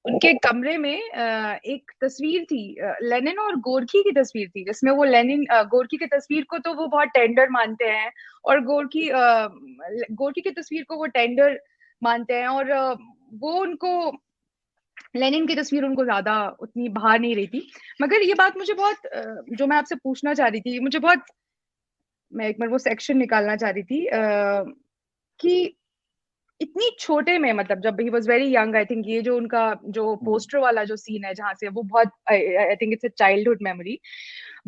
उनके कमरे में एक तस्वीर थी, लेनिन और गोरकी की तस्वीर थी, जिसमें वो गोरकी की तस्वीर को तो वो बहुत टेंडर मानते हैं, और गोरकी की तस्वीर को वो टेंडर मानते हैं, और वो उनको लेनिन की तस्वीर उनको ज्यादा उतनी बाहर नहीं रही थी. मगर ये बात मुझे बहुत जो मैं आपसे पूछना चाह रही थी, मुझे बहुत, मैं एक बार वो सेक्शन निकालना चाह रही थी कि इतनी छोटे में, मतलब जब he was very young, I think ये जो उनका जो पोस्टर वाला जो सीन है जहां से वो बहुत, I think it's a childhood memory,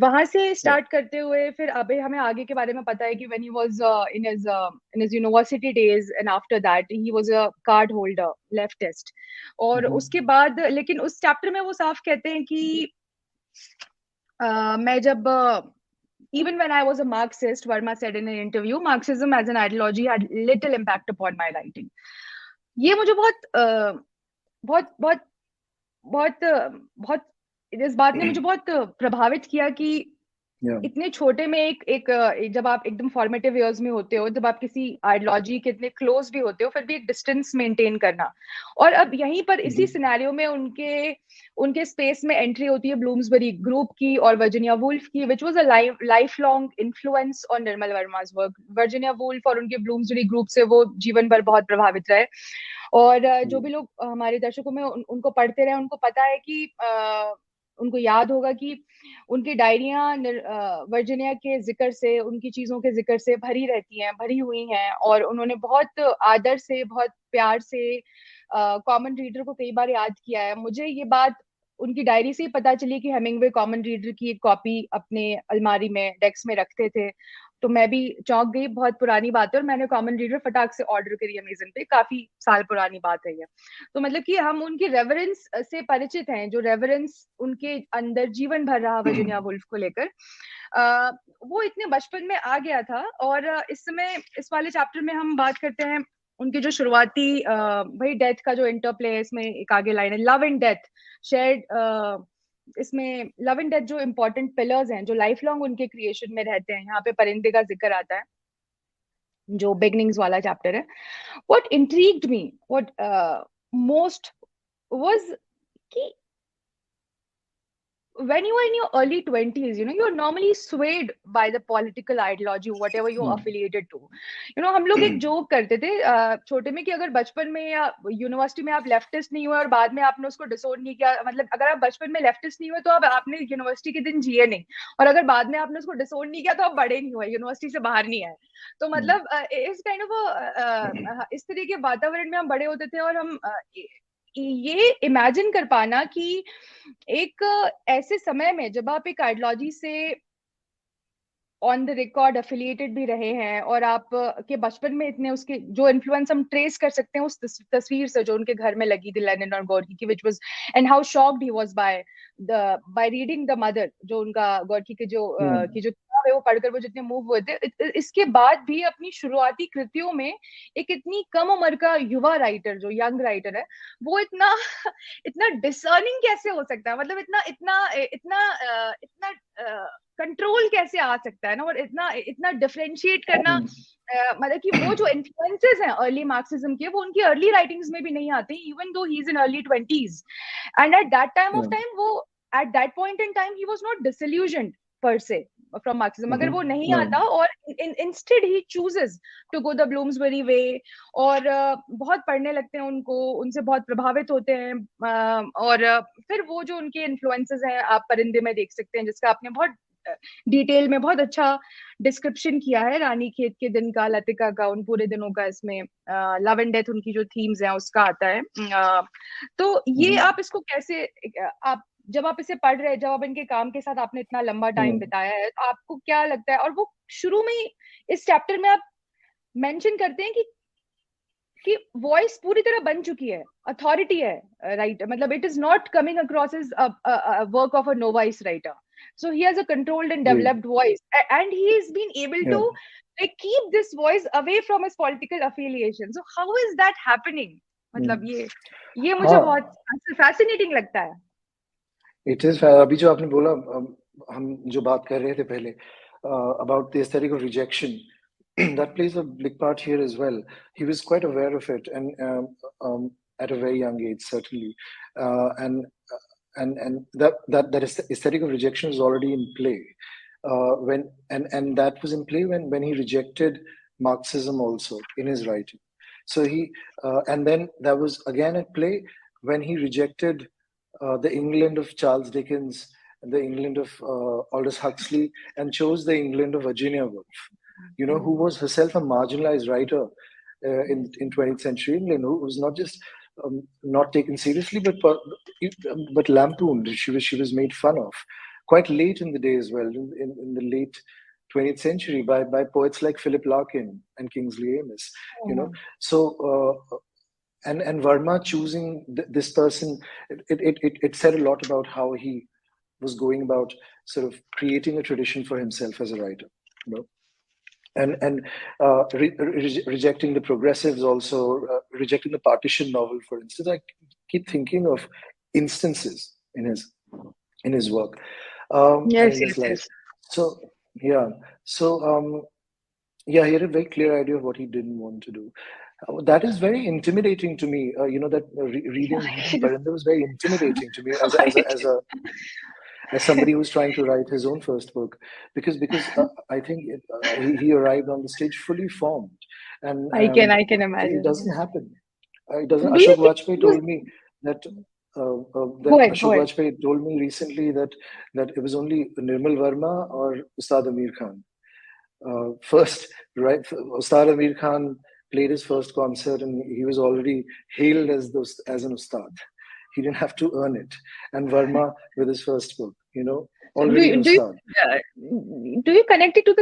वहां से स्टार्ट करते हुए फिर अभी हमें आगे के बारे में पता है कि when he was in his university days, and after that he was a card holder, leftist, और उसके बाद, लेकिन उस चैप्टर में वो साफ कहते हैं कि मैं जब even when I was a Marxist, Verma said in an interview, Marxism as an ideology had little impact upon my writing. ये मुझे बहुत इस बात ने मुझे बहुत प्रभावित किया कि इतने छोटे में एक जब आप एकदम फॉर्मेटिव इयर्स में होते हो, जब आप किसी आइडियोलॉजी के इतने क्लोज भी होते हो, फिर भी एक डिस्टेंस मेंटेन करना. और अब यहीं पर इसी सिनेरियो में उनके स्पेस में एंट्री होती है ब्लूम्सबरी ग्रुप की और वर्जीनिया वुल्फ की, which was a lifelong influence on Nirmal Verma's work. Virginia Woolf और उनके ब्लूम्सबरी ग्रुप से वो जीवन भर बहुत प्रभावित रहे, और जो भी लोग हमारे दर्शकों में उनको पढ़ते रहे, उनको पता है कि उनको याद होगा कि उनकी डायरियां वर्जीनिया के जिक्र से, उनकी चीजों के जिक्र से भरी हुई हैं, और उन्होंने बहुत आदर से, बहुत प्यार से कॉमन रीडर को कई बार याद किया है। मुझे ये बात उनकी डायरी से ही पता चली कि हेमिंगवे कॉमन रीडर की एक कॉपी अपने अलमारी में, डेस्क में रखते थे। तो मैं भी चौंक गई, बहुत पुरानी बात है, और मैंने कॉमन रीडर फटाक से ऑर्डर करी अमेजन पे, काफी साल पुरानी बात है ये। तो मतलब कि हम उनकी रेवरेंस से परिचित हैं, जो रेवरेंस उनके अंदर जीवन भर रहा वर्जीनिया वुल्फ को लेकर। वो इतने बचपन में आ गया था। और इस समय इस वाले चैप्टर में हम बात करते हैं उनके जो शुरुआती भाई डेथ का जो इंटरप्ले है, इसमें एक आगे लाइन है, लव एंड डेथ शेयर्ड। इसमें लव एंड डेथ जो इम्पोर्टेंट पिलर्स हैं, जो लाइफ लॉन्ग उनके क्रिएशन में रहते हैं। यहाँ पे परिंदे का जिक्र आता है, जो बिगनिंग्स वाला चैप्टर है। What intrigued me, what most was कि when you are in your early 20s, you're normally swayed by the political ideology, whatever you're affiliated to. हम लोग एक जोक करते थे छोटे में कि अगर बचपन में या यूनिवर्सिटी में आप लेफ्टिस्ट नहीं हुए और बाद में आपने उसको डिसोन नहीं किया, मतलब अगर आप बचपन में लेफ्टिस्ट नहीं हुए तो आपने यूनिवर्सिटी के दिन जिए नहीं, और अगर बाद में आपने उसको डिसोन नहीं किया तो आप बड़े नहीं हुए, यूनिवर्सिटी से बाहर नहीं आए। तो मतलब इस काइंड ऑफ इस तरह के वातावरण में हम बड़े होते थे, और हम ये इमेजिन कर पाना कि एक ऐसे समय में जब आप एक आइडियोलॉजी से ऑन द रिकॉर्ड एफिलिएटेड भी रहे हैं, और आप के बचपन में इतने उसके जो इन्फ्लुएंस हम ट्रेस कर सकते हैं उस तस्वीर से जो उनके घर में लगी थी लेनिन और गोर्की की, which was and how shocked he was by reading the mother, जो उनका गोर्की के जो की जो किताब है वो पढ़कर वो जितने मूव हुए थे। इसके बाद भी अपनी शुरुआती कृतियों में एक इतनी कम उम्र का युवा राइटर, जो यंग राइटर है, वो इतना इतना डिसर्निंग कैसे हो सकता है, मतलब इतना इतना इतना इतना कंट्रोल कैसे आ सकता है ना, और इतना इतना डिफरेंशिएट करना, मतलब कि वो जो इन्फ्लुएंसेस हैं अर्ली मार्क्सिज्म के, वो उनकी अर्ली राइटिंग्स में भी नहीं आते, even though he is in early 20s, and at that time of time वो at that point in time he was not disillusioned per se from Marxism. अगर वो नहीं आता, और instead he chooses to go the Bloomsbury way, और बहुत पढ़ने लगते हैं उनको, उनसे बहुत प्रभावित होते हैं, और फिर वो जो उनके इन्फ्लुएंसेस हैं आप परिंदे में देख सकते हैं, जिसका आपने बहुत डिटेल में बहुत अच्छा डिस्क्रिप्शन किया है, रानी खेत के दिन का, लतिका का, उन पूरे दिनों का। इसमें लव एंड डेथ उनकी जो थीम्स हैं उसका आता है। तो ये आप इसको कैसे, आप जब आप इसे पढ़ रहे, जब आप इनके काम के साथ आपने इतना लंबा टाइम बिताया है, तो आपको क्या लगता है? और वो शुरू में इस चैप्टर में आप मेंशन करते हैं कि वॉइस पूरी तरह बन चुकी है, अथॉरिटी है, राइट? मतलब it is not coming across as work of a novice writer, so he has a controlled and developed voice, and he has been able to keep this voice away from his political affiliation. So how is that happening? मतलब ये मुझे बहुत fascinating लगता है। It is, अभी जो आपने बोला, हम जो बात कर रहे थे पहले about the aesthetic of rejection, that plays a big part here as well. He was quite aware of it, and at a very young age, certainly, and that aesthetic of rejection is already in play and that was in play when he rejected Marxism also in his writing. So he and then that was again at play when he rejected the England of Charles Dickens, the England of Aldous Huxley, and chose the England of Virginia Woolf, who was herself a marginalized writer in 20th century England, who was not just not taken seriously, but lampooned. She was made fun of quite late in the day as well, in the late 20th century by poets like Philip Larkin and Kingsley Amis. So and Verma choosing this person, it said a lot about how he was going about sort of creating a tradition for himself as a writer, and rejecting the progressives, also rejecting the partition novel, for instance. I keep thinking of instances in his work, yes, in his yes, life. yes. So he had a very clear idea of what he didn't want to do. That is very intimidating to me. That reading Parinda was very intimidating to me as somebody who's trying to write his own first book, because I think he arrived on the stage fully formed, and I can imagine. It doesn't happen. It doesn't. Ashok Vajpayee told me that that ahead, Ashok go ahead. Vajpayee told me recently that it was only Nirmal Verma or Ustad Amir Khan. First, right, Ustad Amir Khan played his first concert and he was already hailed as an Ustad. He didn't have to earn it. And Verma with his first book, already an Do you Ustad. uh, do you connect it to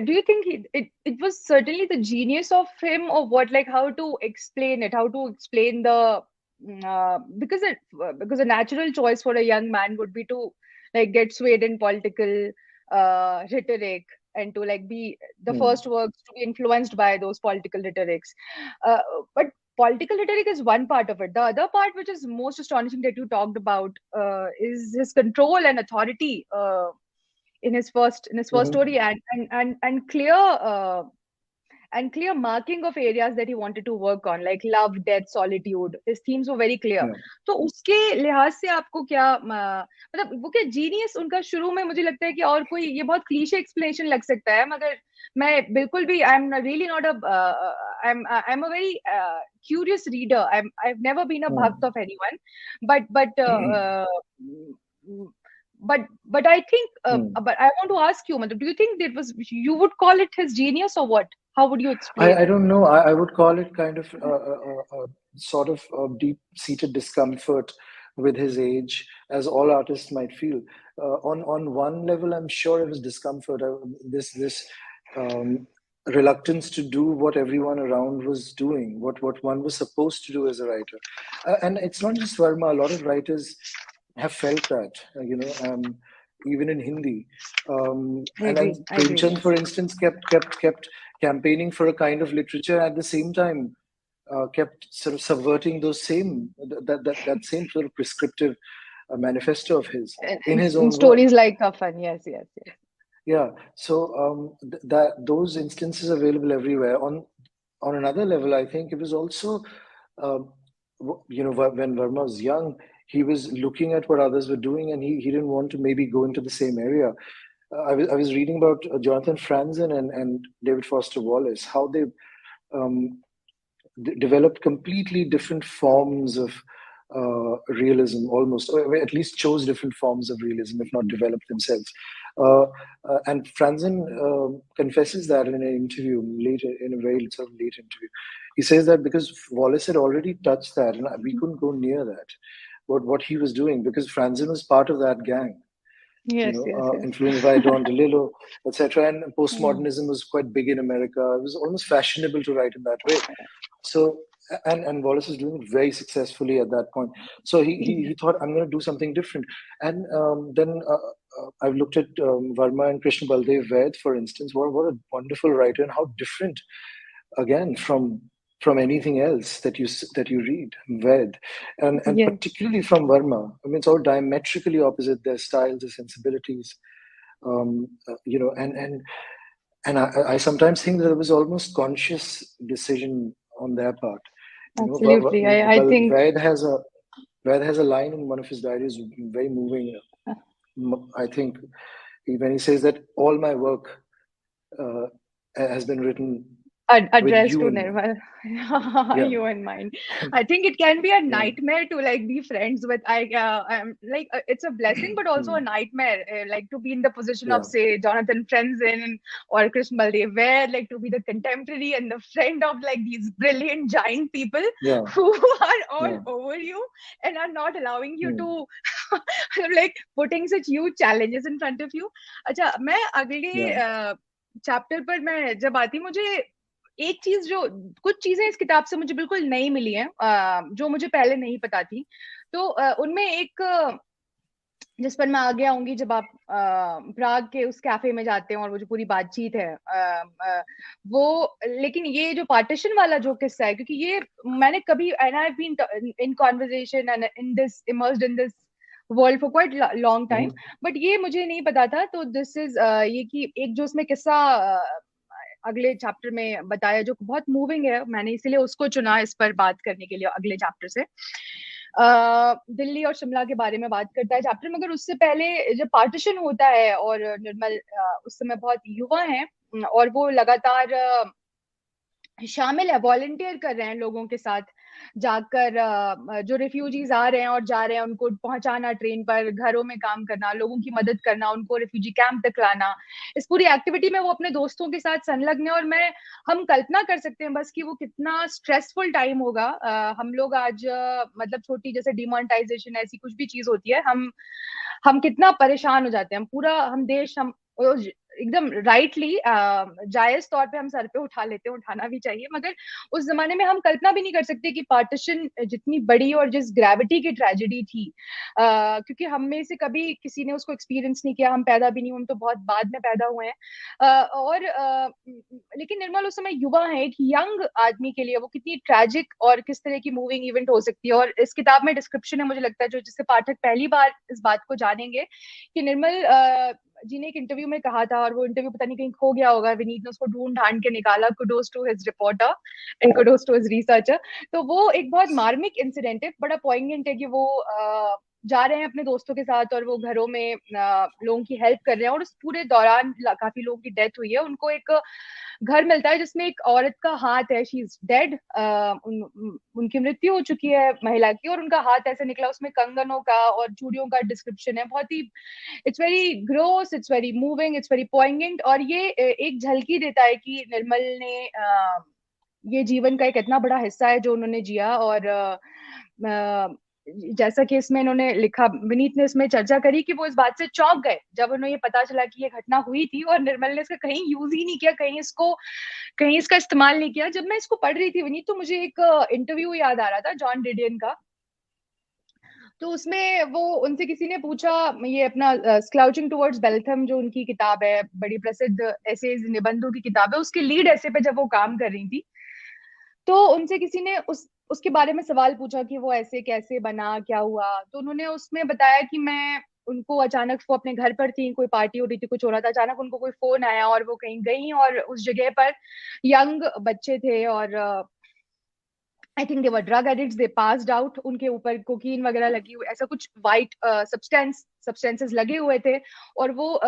do you think it was certainly the genius of him, or what, like how to explain it, how to explain the because a natural choice for a young man would be to like get swayed in political rhetoric, and to like be the first works to be influenced by those political rhetorics, uh, but political rhetoric is one part of it. The other part, which is most astonishing that you talked about, is his control and authority in his first story, and clear marking of areas that he wanted to work on, like love, death, solitude. His themes were very clear. Yeah. तो उसके लिहाज से आपको क्या मतलब वो क्या जीनियस उनका शुरू में मुझे लगता है कि और कोई, ये बहुत क्लीशे एक्सप्लेनेशन लग सकता है, मगर मैं बिल्कुल भी I am really not I am a very curious reader. I've never been a bhakt of anyone, but I think but I want to ask you, do you think you would call it his genius, or what? How would you explain I it? don't know. I would call it kind of sort of deep-seated discomfort with his age, as all artists might feel. On one level, I'm sure it was discomfort. This reluctance to do what everyone around was doing, what one was supposed to do as a writer. And it's not just Verma. A lot of writers have felt that, even in Hindi. I And agree. Premchand, Yes. for instance, kept campaigning for a kind of literature, at the same time kept sort of subverting those same that same sort of prescriptive manifesto of his in his own Stories work. like Kafan. Yes. Yeah. So that those instances are available everywhere. On another level, I think it was also, when Verma was young, he was looking at what others were doing, and he didn't want to maybe go into the same area. I was reading about Jonathan Franzen and David Foster Wallace, how they developed completely different forms of realism, almost, or at least chose different forms of realism, if not developed themselves. And Franzen confesses that in an interview later, in a very sort of late interview. He says that because Wallace had already touched that, and we couldn't go near that, what he was doing, because Franzen was part of that gang. Yes. Influenced by Don DeLillo, etc. And postmodernism was quite big in America. It was almost fashionable to write in that way. So, and Wallace was doing it very successfully at that point. So he thought, I'm going to do something different. And then I've looked at Verma and Krishna Baldev Vaid, for instance. What a wonderful writer, and how different, again, from anything else that you read, Vaid, and Yes. particularly from Verma. I mean, it's all diametrically opposite, their styles, their sensibilities, and I sometimes think that it was almost conscious decision on their part. Absolutely. I think Vaid has a line in one of his diaries, very moving. I think when he says that all my work has been written addressed to with you in Nirmal. Yeah. You in mind. I think it can be a nightmare to like be friends with. I'm like it's a blessing, but also a nightmare. Like to be in the position of, say, Jonathan Franzen or Krishna Baldev, where like to be the contemporary and the friend of like these brilliant giant people who are all over you and are not allowing you to like putting such huge challenges in front of you. अच्छा, मैं अगले चैप्टर पर मैं जब आती, मुझे एक चीज जो, कुछ चीजें इस किताब से मुझे बिल्कुल नई मिली हैं, जो मुझे पहले नहीं पता थी. तो उनमें एक, जिस पर मैं आगे आऊंगी, जब आप प्राग के उस कैफे में जाते हैं और वो जो पूरी बातचीत है, वो, लेकिन ये जो पार्टीशन वाला जो किस्सा है, क्योंकि ये मैंने कभी, and I have been in conversation and in this, immersed in this world for quite long time, but ये मुझे नहीं पता था. तो दिस इज ये कि एक जो उसमें किस्सा अगले चैप्टर में बताया जो बहुत मूविंग है, मैंने इसीलिए उसको चुना इस पर बात करने के लिए अगले चैप्टर से. दिल्ली और शिमला के बारे में बात करता है चैप्टर, मगर उससे पहले जब पार्टीशन होता है और निर्मल उस समय बहुत युवा हैं और वो लगातार शामिल है, वॉलंटियर कर रहे हैं लोगों के साथ जाकर जो रिफ्यूजीज आ रहे हैं और जा रहे हैं उनको पहुंचाना, ट्रेन पर घरों में काम करना, लोगों की मदद करना, उनको रिफ्यूजी कैंप तक लाना, इस पूरी एक्टिविटी में वो अपने दोस्तों के साथ संलग्न है। और हम कल्पना कर सकते हैं बस कि वो कितना स्ट्रेसफुल टाइम होगा। हम लोग आज मतलब छोटी जैसे डिमोनेटाइजेशन ऐसी कुछ भी चीज होती है, हम कितना परेशान हो जाते हैं, हम देश हम एकदम राइटली जायज तौर पे हम सर पे उठा लेते हैं, उठाना भी चाहिए, मगर उस जमाने में हम कल्पना भी नहीं कर सकते कि पार्टीशन जितनी बड़ी और जिस ग्रेविटी की ट्रेजेडी थी, क्योंकि हम में से कभी किसी ने उसको एक्सपीरियंस नहीं किया, हम पैदा भी नहीं, हम तो बहुत बाद में पैदा हुए हैं। लेकिन निर्मल उस समय युवा है, एक यंग आदमी के लिए वो कितनी ट्रैजिक और किस तरह की मूविंग इवेंट हो सकती है। और इस किताब में डिस्क्रिप्शन है, मुझे लगता है, जो जिससे पाठक पहली बार इस बात को जानेंगे कि निर्मल जी ने एक इंटरव्यू में कहा था, और वो इंटरव्यू पता नहीं कहीं खो गया होगा, विनीत ने उसको ढूंढ ढांड के निकाला, kudos to his reporter and kudos to his researcher. तो वो एक बहुत मार्मिक इंसिडेंट है, बड़ा पॉइंटेंट है कि वो जा रहे हैं अपने दोस्तों के साथ और वो घरों में लोगों की हेल्प कर रहे हैं, और उस पूरे दौरान काफी लोगों की डेथ हुई है। उनको एक घर मिलता है जिसमें एक औरत का हाथ है, शी इज डेड, उनकी मृत्यु हो चुकी है महिला की, और उनका हाथ ऐसे निकला, उसमें कंगनों का और चूड़ियों का डिस्क्रिप्शन है। बहुत ही it's very gross, it's very moving, it's very poignant. और ये एक झलकी देता है कि निर्मल ने ये जीवन का एक इतना बड़ा हिस्सा है जो उन्होंने जिया। और जैसा कि इसमें इन्होंने लिखा, विनीत ने इसमें चर्चा करी कि वो इस बात से चौंक गए जब उन्हें ये पता चला कि ये घटना हुई थी, और निर्मल ने इसका कहीं यूज ही नहीं किया, कहीं इसका इस्तेमाल नहीं किया। जब मैं इसको पढ़ रही थी विनीत, तो मुझे एक इंटरव्यू याद आ रहा था जॉन डिडियन का। तो उसमें वो उनसे किसी ने पूछा, ये अपना स्लाउचिंग टुवर्ड्स बेल्थम जो उनकी किताब है, बड़ी प्रसिद्ध एसेज निबंधों की किताब है, उसके लीड ऐसे पे जब वो काम कर रही थी, तो उनसे किसी ने उसके बारे में सवाल पूछा कि वो ऐसे कैसे बना, क्या हुआ। तो उन्होंने उसमें बताया कि उनको अचानक, वो अपने घर पर थी, कोई पार्टी हो रही थी, कुछ हो रहा था, अचानक उनको कोई फोन आया और वो कहीं गई, और उस जगह पर यंग बच्चे थे, और आई थिंक दे वर ड्रग एडिक्ट्स, दे पास्ड आउट, उनके ऊपर कोकीन वगैरह लगी हुई, ऐसा कुछ वाइट सब्सटेंसेस लगे हुए थे, और वो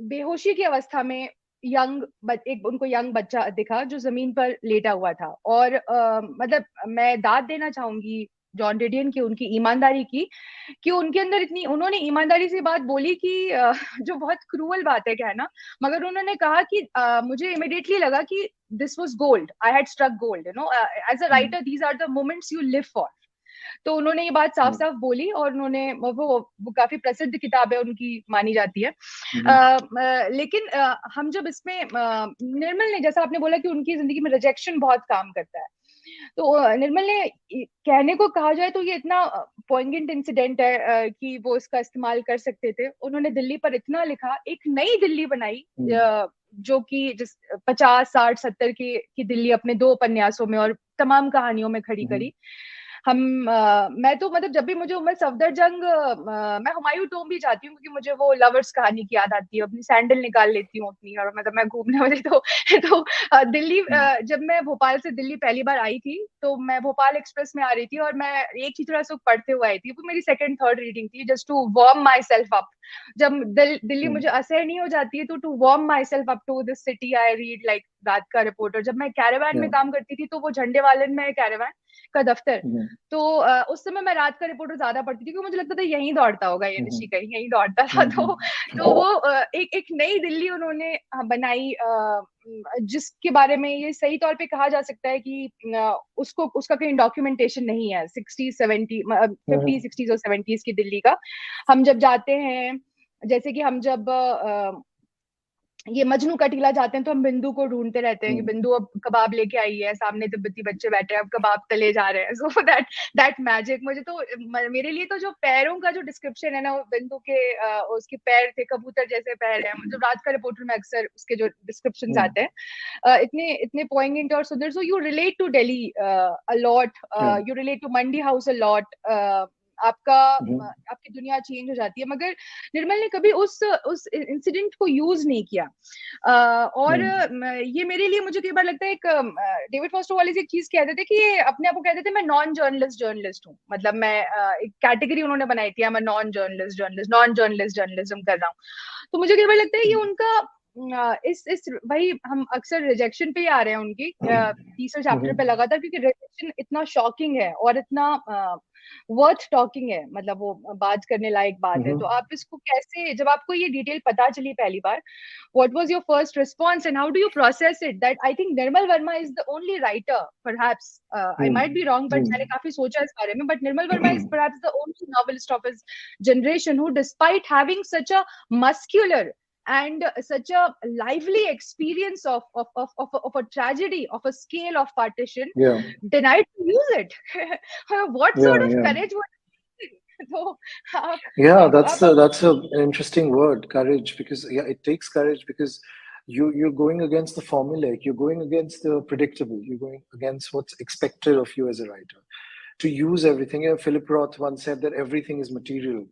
बेहोशी की अवस्था में उनको यंग बच्चा दिखा जो जमीन पर लेटा हुआ था। और मतलब मैं दाद देना चाहूंगी जॉन डिडियन की, उनकी ईमानदारी की, कि उनके अंदर उन्होंने ईमानदारी से बात बोली कि जो बहुत क्रूअल बात है कहना, मगर उन्होंने कहा कि मुझे इमिडिएटली लगा कि this was gold, I had struck gold, you know, as a writer these are the moments you live for. तो उन्होंने ये बात साफ साफ बोली, और उन्होंने वो काफी प्रसिद्ध किताब है उनकी, मानी जाती है। लेकिन हम जब इसमें निर्मल ने, जैसा आपने बोला कि उनकी जिंदगी में रिजेक्शन बहुत काम करता है, तो निर्मल ने कहने को कहा जाए तो ये इतना पॉइंटेंट इंसिडेंट है कि वो इसका इस्तेमाल कर सकते थे। उन्होंने दिल्ली पर इतना लिखा, एक नई दिल्ली बनाई, जो कि जिस 50, 60, 70 की दिल्ली अपने 2 उपन्यासों में और तमाम कहानियों में खड़ी करी। मैं तो मतलब जब भी मुझे उमर सफदरजंग, मैं हुमायूं टॉम भी जाती हूँ, क्योंकि मुझे वो लवर्स कहानी की याद आती है, अपनी सैंडल निकाल लेती हूँ अपनी, और मतलब मैं घूमने वाली तो दिल्ली, जब मैं भोपाल से दिल्ली पहली बार आई थी, तो मैं भोपाल एक्सप्रेस में आ रही थी, और मैं एक ही थोड़ा सा पढ़ते हुए आई थी, वो मेरी 2nd, 3rd रीडिंग थी, just to warm myself up. जब दिल्ली मुझे असह नहीं हो जाती है, तो to warm myself up to this city I read like Raat ka reporter. जब मैं कैरावान में काम करती थी, तो वो झंडे वाले में कैरावान का दफ्तर, तो उस समय मैं रात का रिपोर्टर ज्यादा पढ़ती थी, क्योंकि मुझे लगता था यहीं दौड़ता होगा ये ऋषि, कहीं यहीं दौड़ता था। तो वो एक नई दिल्ली उन्होंने बनाई, जिसके बारे में ये सही तौर पे कहा जा सकता है कि उसका कहीं डॉक्यूमेंटेशन नहीं है 60, 70, 50, 60 और 70s की दिल्ली का। हम जब जाते हैं, जैसे कि हम जब ये मजनू कटीला जाते हैं, तो हम बिंदु को ढूंढते रहते हैं कि बिंदु अब कबाब लेके आई है, सामने तिब्बती बच्चे बैठे हैं, अब कबाब तले जा रहे हैं। सो दैट मैजिक, मुझे तो, मेरे लिए तो जो पैरों का जो डिस्क्रिप्शन है ना, वो बिंदु के उसके पैर थे कबूतर जैसे पैर हैं, जो रात का रिपोर्टर में अक्सर उसके जो डिस्क्रिप्शन आते हैं इतने इतने पॉइंटेंट और सुंदर। So you relate to Delhi a lot, you relate to Mandi House a lot, आपकी दुनिया चेंज हो जाती है। मगर निर्मल ने कभी उस इंसिडेंट को यूज नहीं किया। और ये मेरे लिए, मुझे कई बार लगता है, एक डेविड फॉस्टर वाले एक चीज कहते थे कि ये अपने आप को कहते थे मैं नॉन जर्नलिस्ट हूँ, मतलब मैं एक कैटेगरी उन्होंने बनाई थी, मैं नॉन जर्नलिस्ट जर्नलिज्म कर रहा हूँ। तो मुझे कई बार लगता है ये उनका इस भाई हम अक्सर रिजेक्शन पे ही आ रहे हैं उनकी तीसरे चैप्टर पे लगा था क्योंकि रिजेक्शन इतना शॉकिंग है और इतना वर्थ टॉकिंग है, मतलब वो बात करने लायक बात है। तो आप इसको कैसे, जब आपको ये डिटेल पता चली पहली बार, what was your first response and how do you process it? That I think Nirmal Verma is the only writer, perhaps, I might be wrong, but मैंने काफी सोचा इस बारे में, but Nirmal Verma is perhaps the only novelist of his generation who, despite having such a muscular and such a lively experience of a tragedy of a scale of partition, denied to use it. What sort of courage would that's an interesting word, courage, because it takes courage, because you're going against the formulaic, you're going against the predictable, you're going against what's expected of you as a writer. To use everything, Philip Roth once said that everything is material.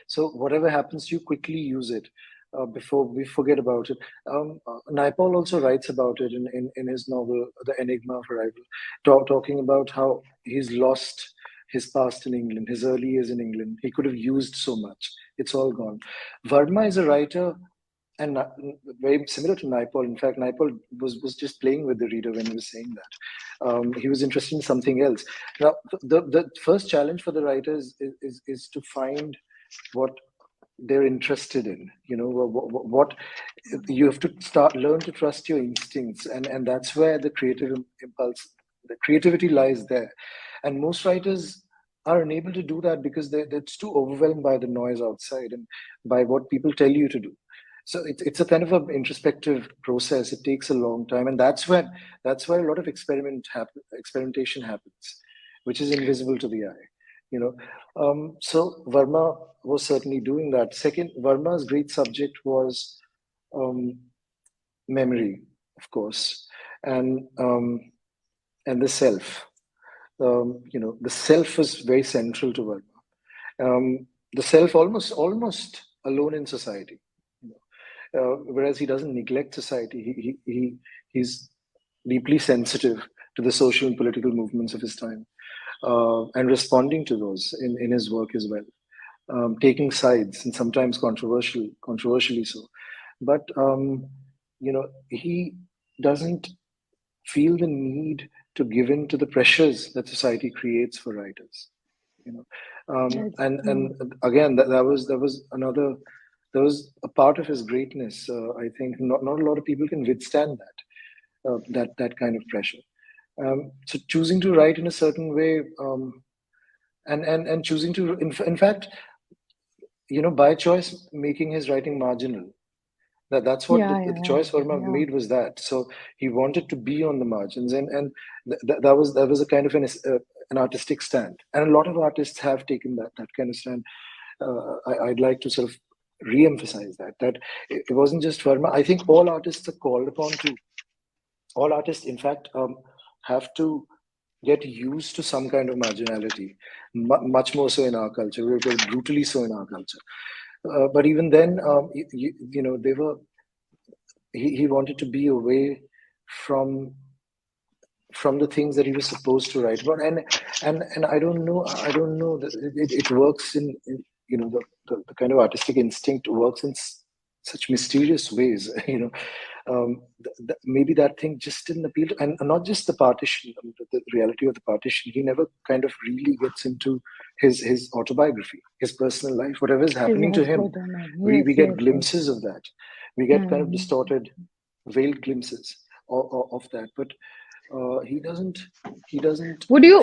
So whatever happens, you quickly use it before we forget about it. Naipaul also writes about it in his novel, The Enigma of Arrival, talking about how he's lost his past in England, his early years in England. He could have used so much. It's all gone. Verma is a writer, and very similar to Naipaul. In fact, Naipaul was just playing with the reader when he was saying that. He was interested in something else. Now, the first challenge for the writers is to find what they're interested in. What you have to learn to trust your instincts, and that's where the creative impulse, the creativity lies there. And most writers are unable to do that because they're too overwhelmed by the noise outside and by what people tell you to do. So it's a kind of an introspective process. It takes a long time, and that's where a lot of experimentation happens, which is invisible to the eye. So Verma was certainly doing that. Second, Verma's great subject was memory, of course, and the self. The self was very central to Verma. The self almost alone in society. Whereas he doesn't neglect society, he's deeply sensitive to the social and political movements of his time, and responding to those in his work as well, taking sides, and sometimes controversially so. But he doesn't feel the need to give in to the pressures that society creates for writers. And again, that was a part of his greatness. I think not a lot of people can withstand that kind of pressure. So choosing to write in a certain way, and choosing to, in fact, by choice, making his writing marginal. That's what the choice Verma made, was that. So he wanted to be on the margins, and that was a kind of an artistic stand. And a lot of artists have taken that kind of stand. I'd like to sort of re-emphasize that it wasn't just Verma. I think all artists are called upon to. All artists, in fact, have to get used to some kind of marginality, much more so in our culture. We're brutally so in our culture. But even then, they were. He wanted to be away from the things that he was supposed to write about, and I don't know that it works in the kind of artistic instinct works in such mysterious ways. Maybe that thing just didn't appeal to, and not just the partition, the reality of the partition. He never kind of really gets into his autobiography, his personal life, whatever is happening to him. We get glimpses of that. We get kind of distorted, veiled glimpses of that. But he doesn't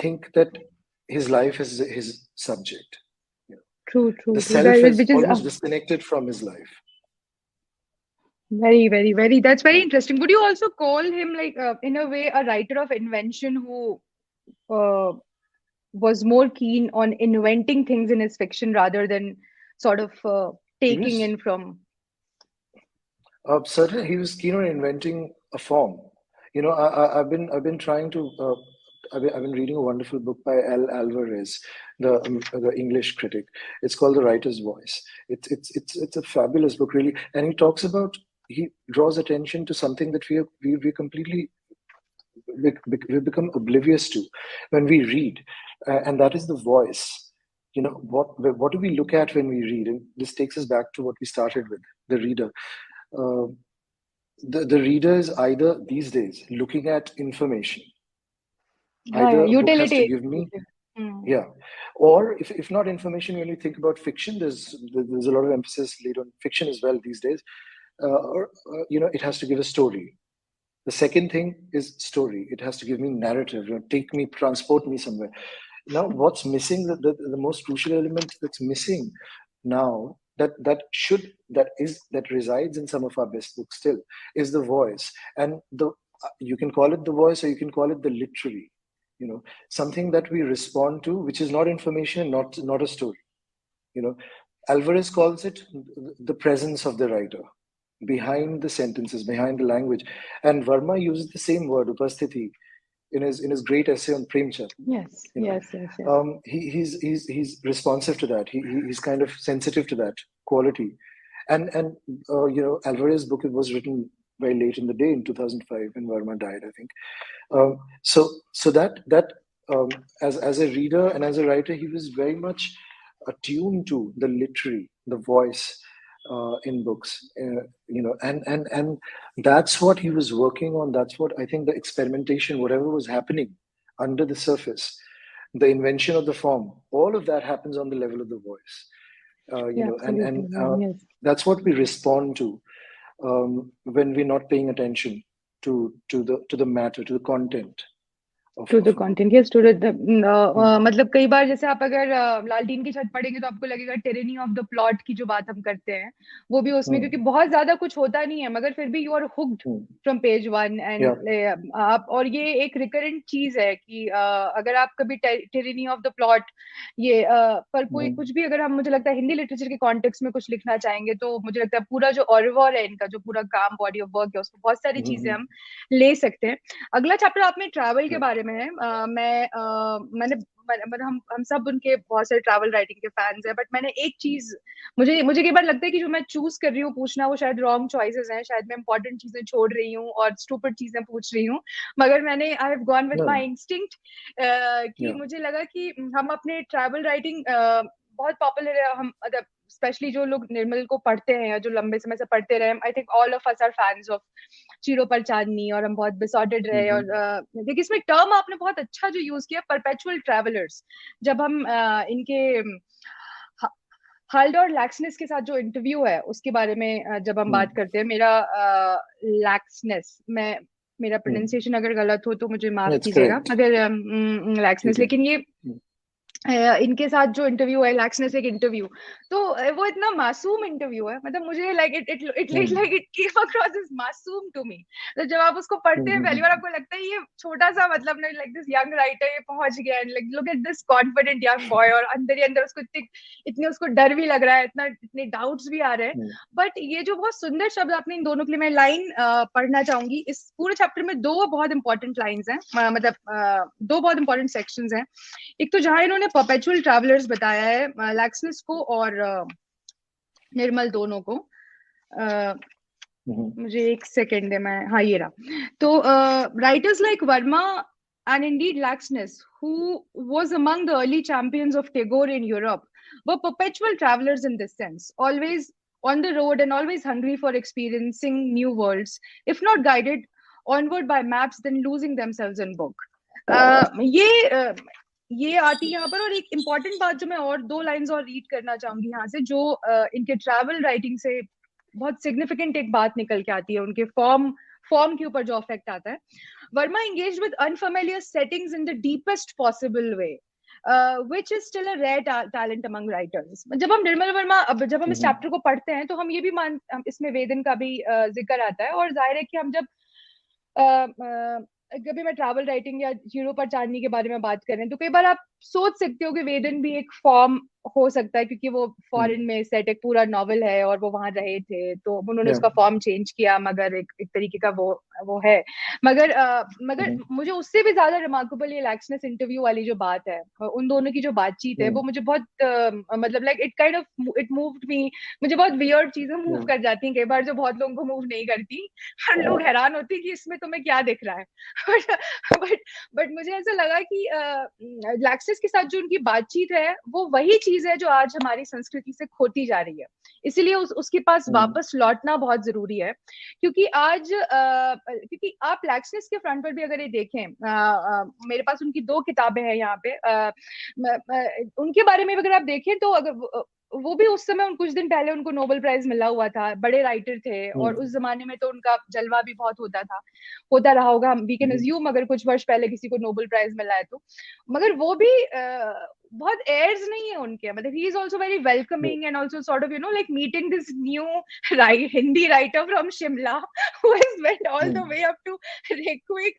think that his life is his subject. True. The self is almost disconnected from his life. Very, very, very. That's very interesting. Would you also call him, like, in a way, a writer of invention who was more keen on inventing things in his fiction rather than sort of taking in from? Certainly, he was keen on inventing a form. I've been trying to. I've been reading a wonderful book by L. Alvarez, the English critic. It's called The Writer's Voice. It's a fabulous book, really, and he draws attention to something that we completely we become oblivious to when we read, and that is the voice. What do we look at when we read? And this takes us back to what we started with, the reader. the reader is either these days looking at information. Yeah, Either a book has to utility. give me, Hmm. yeah, or if not information, when you think about fiction, there's a lot of emphasis laid on fiction as well these days. It has to give a story. The second thing is story. It has to give me narrative, take me, transport me somewhere. Now, what's missing, the most crucial element that's missing now, that resides in some of our best books still, is the voice. And you can call it the voice, or you can call it the literary, something that we respond to, which is not information, not a story. Alvarez calls it the presence of the writer behind the sentences, behind the language. And Verma uses the same word, upasthiti, in his great essay on Premchand. Yes, yes. He's responsive to that. He's kind of sensitive to that quality. And Alvarez's book, it was written very late in the day in 2005 when Verma died, I think. So that as a reader and as a writer, he was very much attuned to the literary, the voice in books, and that's what he was working on. That's what I think, the experimentation, whatever was happening under the surface, the invention of the form, all of that happens on the level of the voice. Yes. That's what we respond to when we're not paying attention to the matter, to the content. To the content, yes, to the मतलब कई बार जैसे आप अगर लालटीन की छत पढ़ेंगे तो आपको लगेगा टेरेनी ऑफ द प्लॉट की जो बात हम करते हैं वो भी उसमें, क्योंकि बहुत ज्यादा कुछ होता नहीं है मगर फिर भी you are hooked from page one and आप, और ये एक रिकरेंट चीज है कि अगर आप कभी टेरेनी ऑफ द प्लॉट ये पर कोई कुछ भी, अगर हम, मुझे लगता है हिंदी लिटरेचर के कॉन्टेक्स्ट में कुछ लिखना चाहेंगे तो मुझे लगता है पूरा जो ऑरवॉर है इनका, जो पूरा काम बॉडी ऑफ वर्क है, उसको बहुत सारी चीजें हम ले सकते हैं। अगला चैप्टर आपने ट्रैवल के बारे में है। हम सब उनके बहुत सारे ट्रैवल राइटिंग के फैंस हैं, बट मैंने एक चीज, मुझे कई बार लगता है कि जो मैं चूज कर रही हूँ पूछना, वो शायद रॉन्ग चॉइसेस हैं, शायद मैं इंपॉर्टेंट चीजें छोड़ रही हूँ और स्टूपिड चीजें पूछ रही हूँ, मगर मैंने I have gone with my instinct कि मुझे लगा कि हम अपने ट्रैवल राइटिंग बहुत पॉपुलर है, हम मतलब स्पेशली जो लोग निर्मल को पढ़ते हैं या जो लंबे समय से पढ़ते रहे, I think all of us are fans of Cheeron Par Chandni, और हम बहुत बिसॉर्टेड रहे। और देखिए इसमें टर्म आपने बहुत अच्छा जो यूज किया, परपेचुअल ट्रैवलर्स, जब हम इनके हाल्डोर लैक्सनेस के साथ जो इंटरव्यू है उसके बारे में जब हम बात करते हैं, लैक्सनेस, मेरा प्रोनाउंसिएशन अगर गलत हो तो मुझे माफ कीजिएगा, अगर लैक्सनेस, लेकिन ये इनके साथ जो इंटरव्यू है, लैक्सनेस एक इंटरव्यू, तो वो इतना मासूम इंटरव्यू है, मतलब मुझे like it came across as मासूम टू मी। तो जब आप उसको पढ़ते हैं पहली बार आपको लगता है ये छोटा सा, मतलब लाइक दिस यंग राइटर ये पहुंच गया and like look at this confident young boy, और अंदर ही अंदर उसको इतने उसको डर भी लग रहा है, इतने डाउट्स भी आ रहे हैं। बट ये जो बहुत सुंदर शब्द आपने इन दोनों के लिए, मैं लाइन पढ़ना चाहूंगी। इस पूरे चैप्टर में दो बहुत इंपॉर्टेंट लाइन्स हैं, मतलब दो बहुत इंपॉर्टेंट सेक्शंस हैं। एक तो जहां इन्होंने परपेचुअल ट्रैवलर्स बताया है लैक्सनेस को और निर्मल दोनों को, मुझे एक सेकेंड है, मैं, हाँ ये रहा। तो writers like Verma and indeed Laxness, who was among the early champions of Tagore in Europe, were perpetual travelers in this sense, always on the road and always hungry for experiencing new worlds, if not guided onward by maps, then losing themselves in book. ये आती है यहाँ पर। और एक इम्पॉर्टेंट बात जो मैं और दो लाइंस और रीड करना चाहूंगी यहाँ से, जो इनके ट्रैवल राइटिंग से बहुत सिग्निफिकेंट एक बात निकल के आती है, उनके फॉर्म के ऊपर जो इफेक्ट आता है। Verma engaged with unfamiliar settings in the deepest possible way, which is still a rare talent among writers. जब हम निर्मल वर्मा, जब हम इस चैप्टर को पढ़ते हैं तो हम ये भी इसमें वेदन का भी जिक्र आता है, और जाहिर है कि हम जब कभी मैं ट्रैवल राइटिंग या चीरों पर चांदनी के बारे में बात करें तो कई बार आप सोच सकते हो कि वेदन भी एक फॉर्म हो सकता है, क्योंकि वो फॉरेन में सेट एक पूरा नॉवेल है और वो वहां रहे थे, तो उन्होंने उसका फॉर्म चेंज किया, मगर एक तरीके का वो है। मगर मुझे उससे भी ज्यादा रिमार्केबल ये लैक्सनेस इंटरव्यू वाली जो बात है, उन दोनों की जो बातचीत है, वो मुझे बहुत मतलब like it kind of it moved मी। मुझे बहुत वियर्ड चीजें मूव कर जाती हैं कई बार, जो बहुत लोगों को मूव नहीं करती, और लोग हैरान होते हैं कि इसमें तुम्हें क्या दिख रहा है। बट मुझे ऐसा लगा कि लैक्सनेस के साथ जो उनकी बातचीत है वो वही चीज है जो आज हमारी संस्कृति से खोती जा रही है। इसीलिए उसके पास हम्म, वापस लौटना बहुत जरूरी है। क्योंकि आज क्योंकि आप लैक्सनेस के फ्रंट पर भी अगर ये देखें, मेरे पास उनकी 2 किताबें हैं यहाँ पे, उनके बारे में भी अगर आप देखें तो अगर वो भी उस समय कुछ दिन पहले उनको नोबेल प्राइज मिला हुआ था, बड़े राइटर थे, और उस जमाने में तो उनका जलवा भी बहुत होता रहा होगा, वी कैन अज्यूम, अगर कुछ वर्ष पहले किसी को नोबेल प्राइज मिला है तो। मगर वो भी बहुत एयर्स नहीं है उनके, मतलब he is also very welcoming and also sort of meeting this new Hindi writer from Shimla who has went all the way up to Reykjavik,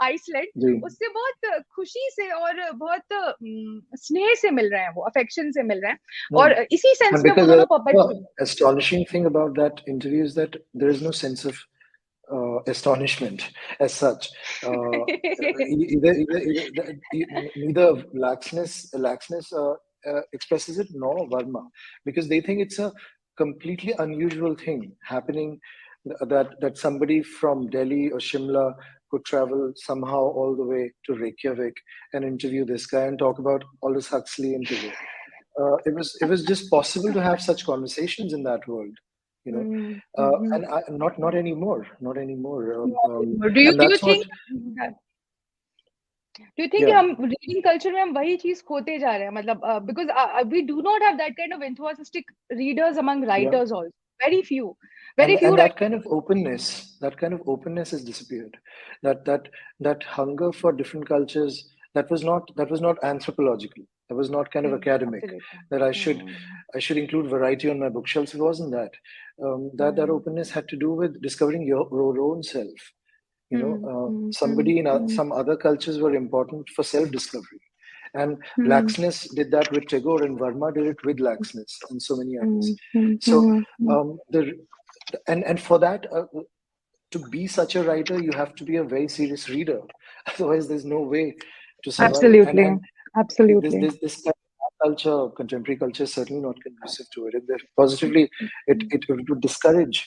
Iceland। उससे बहुत खुशी से और बहुत स्नेह से मिल रहे हैं, वो अफेक्शन से मिल रहे हैं, और इसी सेंस and में वो because दोनों the puppet. astonishing thing about that interview is that there is no sense of astonishment as such. Neither laxness expresses it, nor Verma, because they think it's a completely unusual thing happening, that somebody from Delhi or Shimla could travel somehow all the way to Reykjavik and interview this guy and talk about Aldous Huxley interview. It was just possible to have such conversations in that world, you know. And not anymore. Do you And that's think what. Do you think Yeah. हम रीडिंग कल्चर में हम वही चीज खोते जा रहे हैं, मतलब because we do not have that kind of enthusiastic readers among writers also, very few And that kind of openness has disappeared. That hunger for different cultures, that was not anthropological. That was not kind of academic. Absolutely. That I should include variety on my bookshelves. It wasn't that. That openness had to do with discovering your own self. You know, somebody in some other cultures were important for self-discovery. And laxness did that with Tagore, and Verma did it with laxness, and so many others. So and for that, to be such a writer, you have to be a very serious reader. Otherwise, there's no way to survive. Absolutely. And Absolutely. this kind of culture, contemporary culture, is certainly not conducive to it. And positively, it would discourage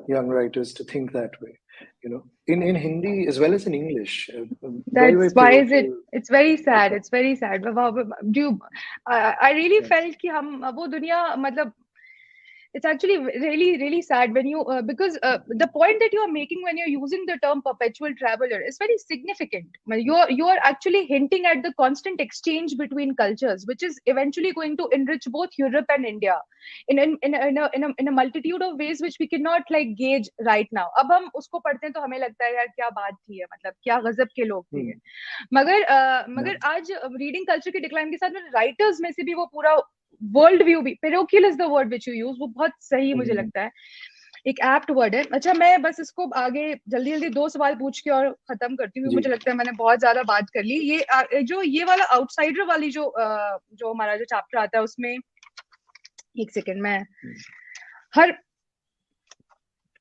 young writers to think that way. You know, in Hindi as well as in English. That's why it's very sad. It's very sad. I really felt कि हम वो दुनिया, मतलब it's actually really really sad when you because the point that you are making when you're using the term perpetual traveler is very significant. You are actually hinting at the constant exchange between cultures, which is eventually going to enrich both Europe and India in a multitude of ways which we cannot like gauge right now. अब हम उसको पढ़ते हैं तो हमें लगता है यार क्या बात थी, मतलब क्या गजब के लोग थे। मगर आज रीडिंग कल्चर के डिक्लाइन के साथ में राइटर्स में से भी वो पूरा वर्ल्ड व्यू भी, parochial is the word which you use, वो बहुत सही मुझे लगता है, एक एप्ट वर्ड है। अच्छा, मैं बस इसको आगे जल्दी जल्दी 2 सवाल पूछ के और खत्म करती हूँ। मुझे लगता है मैंने बहुत ज्यादा बात कर ली। ये वाला आउटसाइडर वाली जो हमारा जो चैप्टर आता है उसमें, एक सेकेंड, मैं हर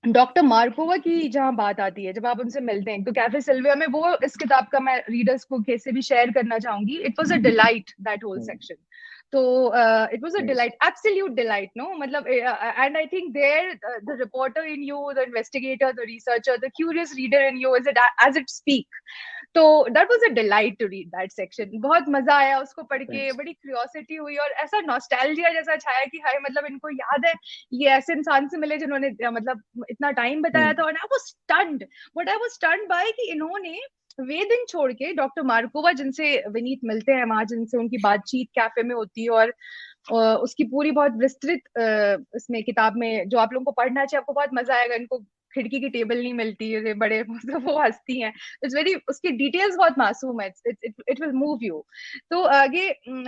डॉक्टर मार्कोवा की जहां बात आती है, जब आप उनसे मिलते हैं तो कैफे सिल्विया में, वो इस किताब का मैं रीडर्स को कैसे भी शेयर करना चाहूंगी। It was a delight, that whole section. तो it was a delight, absolute delight, no, matlab, and I think there the reporter in you, the investigator, the researcher, the curious reader in you is it as it speak. तो that was a delight to read that section. बहुत मजा आया उसको पढ़ के, बड़ी क्यूरियोसिटी हुई और ऐसा नॉस्टैल्जिया जैसा छाया कि हाय, मतलब इनको याद है ये ऐसे इंसान से मिले जिन्होंने मतलब इतना टाइम बताया था। और I was stunned, what I was stunned by कि इन्होंने वे दिन छोड़ के डॉक्टर मार्कोवा, जिनसे विनीत मिलते हैं वहां, जिनसे उनकी बातचीत कैफे में होती है, और उसकी पूरी बहुत विस्तृत इसमें किताब में, जो आप लोगों को पढ़ना चाहिए, आपको बहुत मजा आएगा। इनको खिड़की की टेबल नहीं मिलती है, बड़े मतलब वो हंसती हैं, इट्स वेरी, उसकी डिटेल्स बहुत मासूम है, इट विल मूव यू। तो आगे,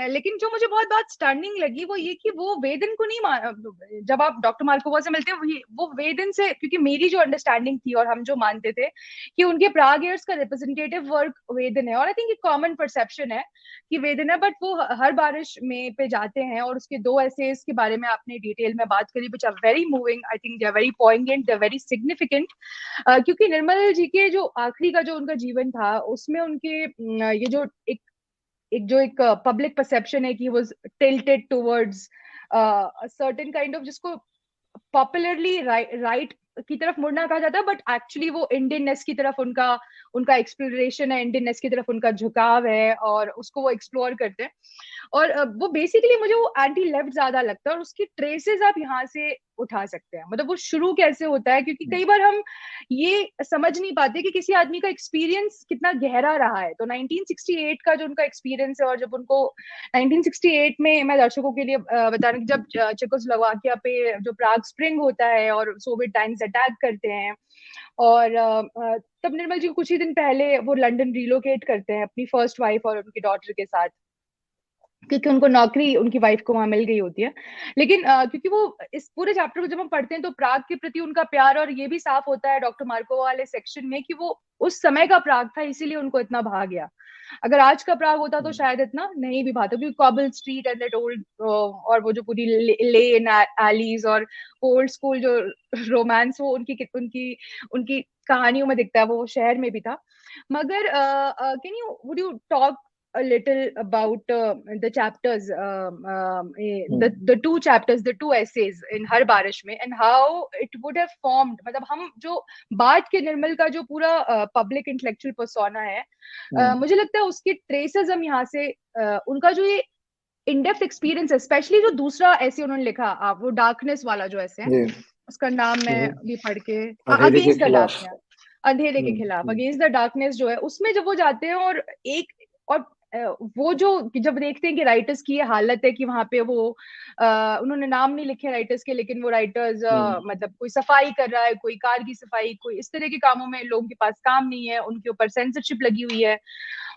लेकिन जो मुझे बहुत बात स्टनिंग लगी वो ये कि वो वेदन को नहीं जब आप डॉक्टर मार्कोवा से मिलते हैं वो वेदन से, क्योंकि मेरी जो अंडरस्टैंडिंग थी और हम जो मानते थे कि उनके प्राग ईयर्स का रिप्रेजेंटेटिव वर्क वेदन है, और आई थिंक एक कॉमन परसेप्शन है कि वेदन है, बट वो हर बारिश में पे जाते हैं, और उसके 2 एसेज के बारे में आपने डिटेल में बात करी, which are very moving, I think they are very poignant, they are very significant. क्योंकि निर्मल जी के जो आखिरी का जो उनका जीवन था, उसमें उनके ये जो एक पब्लिक परसेप्शन है कि was tilted towards certain kind of, जिसको पॉपुलरली राइट की तरफ मुड़ना कहा जाता है, बट एक्चुअली वो इंडियननेस की तरफ उनका एक्सप्लोरेशन है, इंडियननेस की तरफ उनका झुकाव है, और उसको वो एक्सप्लोर करते हैं। और वो बेसिकली मुझे वो एंटी लेफ्ट ज्यादा लगता है, और उसकी ट्रेसेस आप यहाँ से उठा सकते हैं, मतलब वो शुरू कैसे होता है, क्योंकि कई बार हम ये समझ नहीं पाते कि किसी आदमी का एक्सपीरियंस कितना गहरा रहा है। तो 1968 का जो उनका एक्सपीरियंस है, और जब उनको 1968 में, मैं दर्शकों के लिए बता रही हूँ, जब चेकोस्लोवाकिया पे जो प्राग स्प्रिंग होता है और सोवियत टाइम्स अटैक करते हैं, और तब निर्मल जी कुछ ही दिन पहले वो लंदन रिलोकेट करते हैं अपनी फर्स्ट वाइफ और उनकी डॉटर के साथ, क्योंकि उनको नौकरी उनकी वाइफ को वहां मिल गई होती है। लेकिन क्योंकि वो इस पूरे चैप्टर को जब हम पढ़ते हैं तो प्राग के प्रति उनका प्यार, और ये भी साफ होता है डॉक्टर मार्को वाले सेक्शन में कि वो उस समय का प्राग था, इसीलिए उनको इतना भा गया। अगर आज का प्राग होता तो शायद इतना नहीं भी भाता, क्योंकि cobble street and that old, और वो जो पूरी लेन एलीज और ओल्ड स्कूल जो रोमांस, वो उनकी उनकी उनकी कहानियों में दिखता है, वो शहर में भी था। मगर can you would you talk a little about the chapters, the two chapters, the two essays in हर बारिश में, and how it would have formed, मतलब हम जो बाद के निर्मल का जो पूरा पब्लिक इंटेलेक्चुअल पर्सोना है, मुझे लगता है उसकी ट्रेसेस हम यहाँ से उनका जो ये इन-डेप्थ एक्सपीरियंस है, स्पेशली जो दूसरा ऐसे उन्होंने लिखा, वो डार्कनेस वाला जो ऐसे है, उसका नाम मैं भी पढ़ के, अगेंस्ट द डार्कनेस, अंधेरे के खिलाफ, अगेंस्ट द डार्कनेस जो है, उसमें जब वो जाते हैं और एक और वो जो जब देखते हैं कि राइटर्स की ये हालत है कि वहां पे वो उन्होंने नाम नहीं लिखे राइटर्स के, लेकिन वो राइटर्स मतलब कोई सफाई कर रहा है, कोई कार की सफाई, कोई इस तरह के कामों में लोगों के पास काम नहीं है, उनके ऊपर सेंसरशिप लगी हुई है,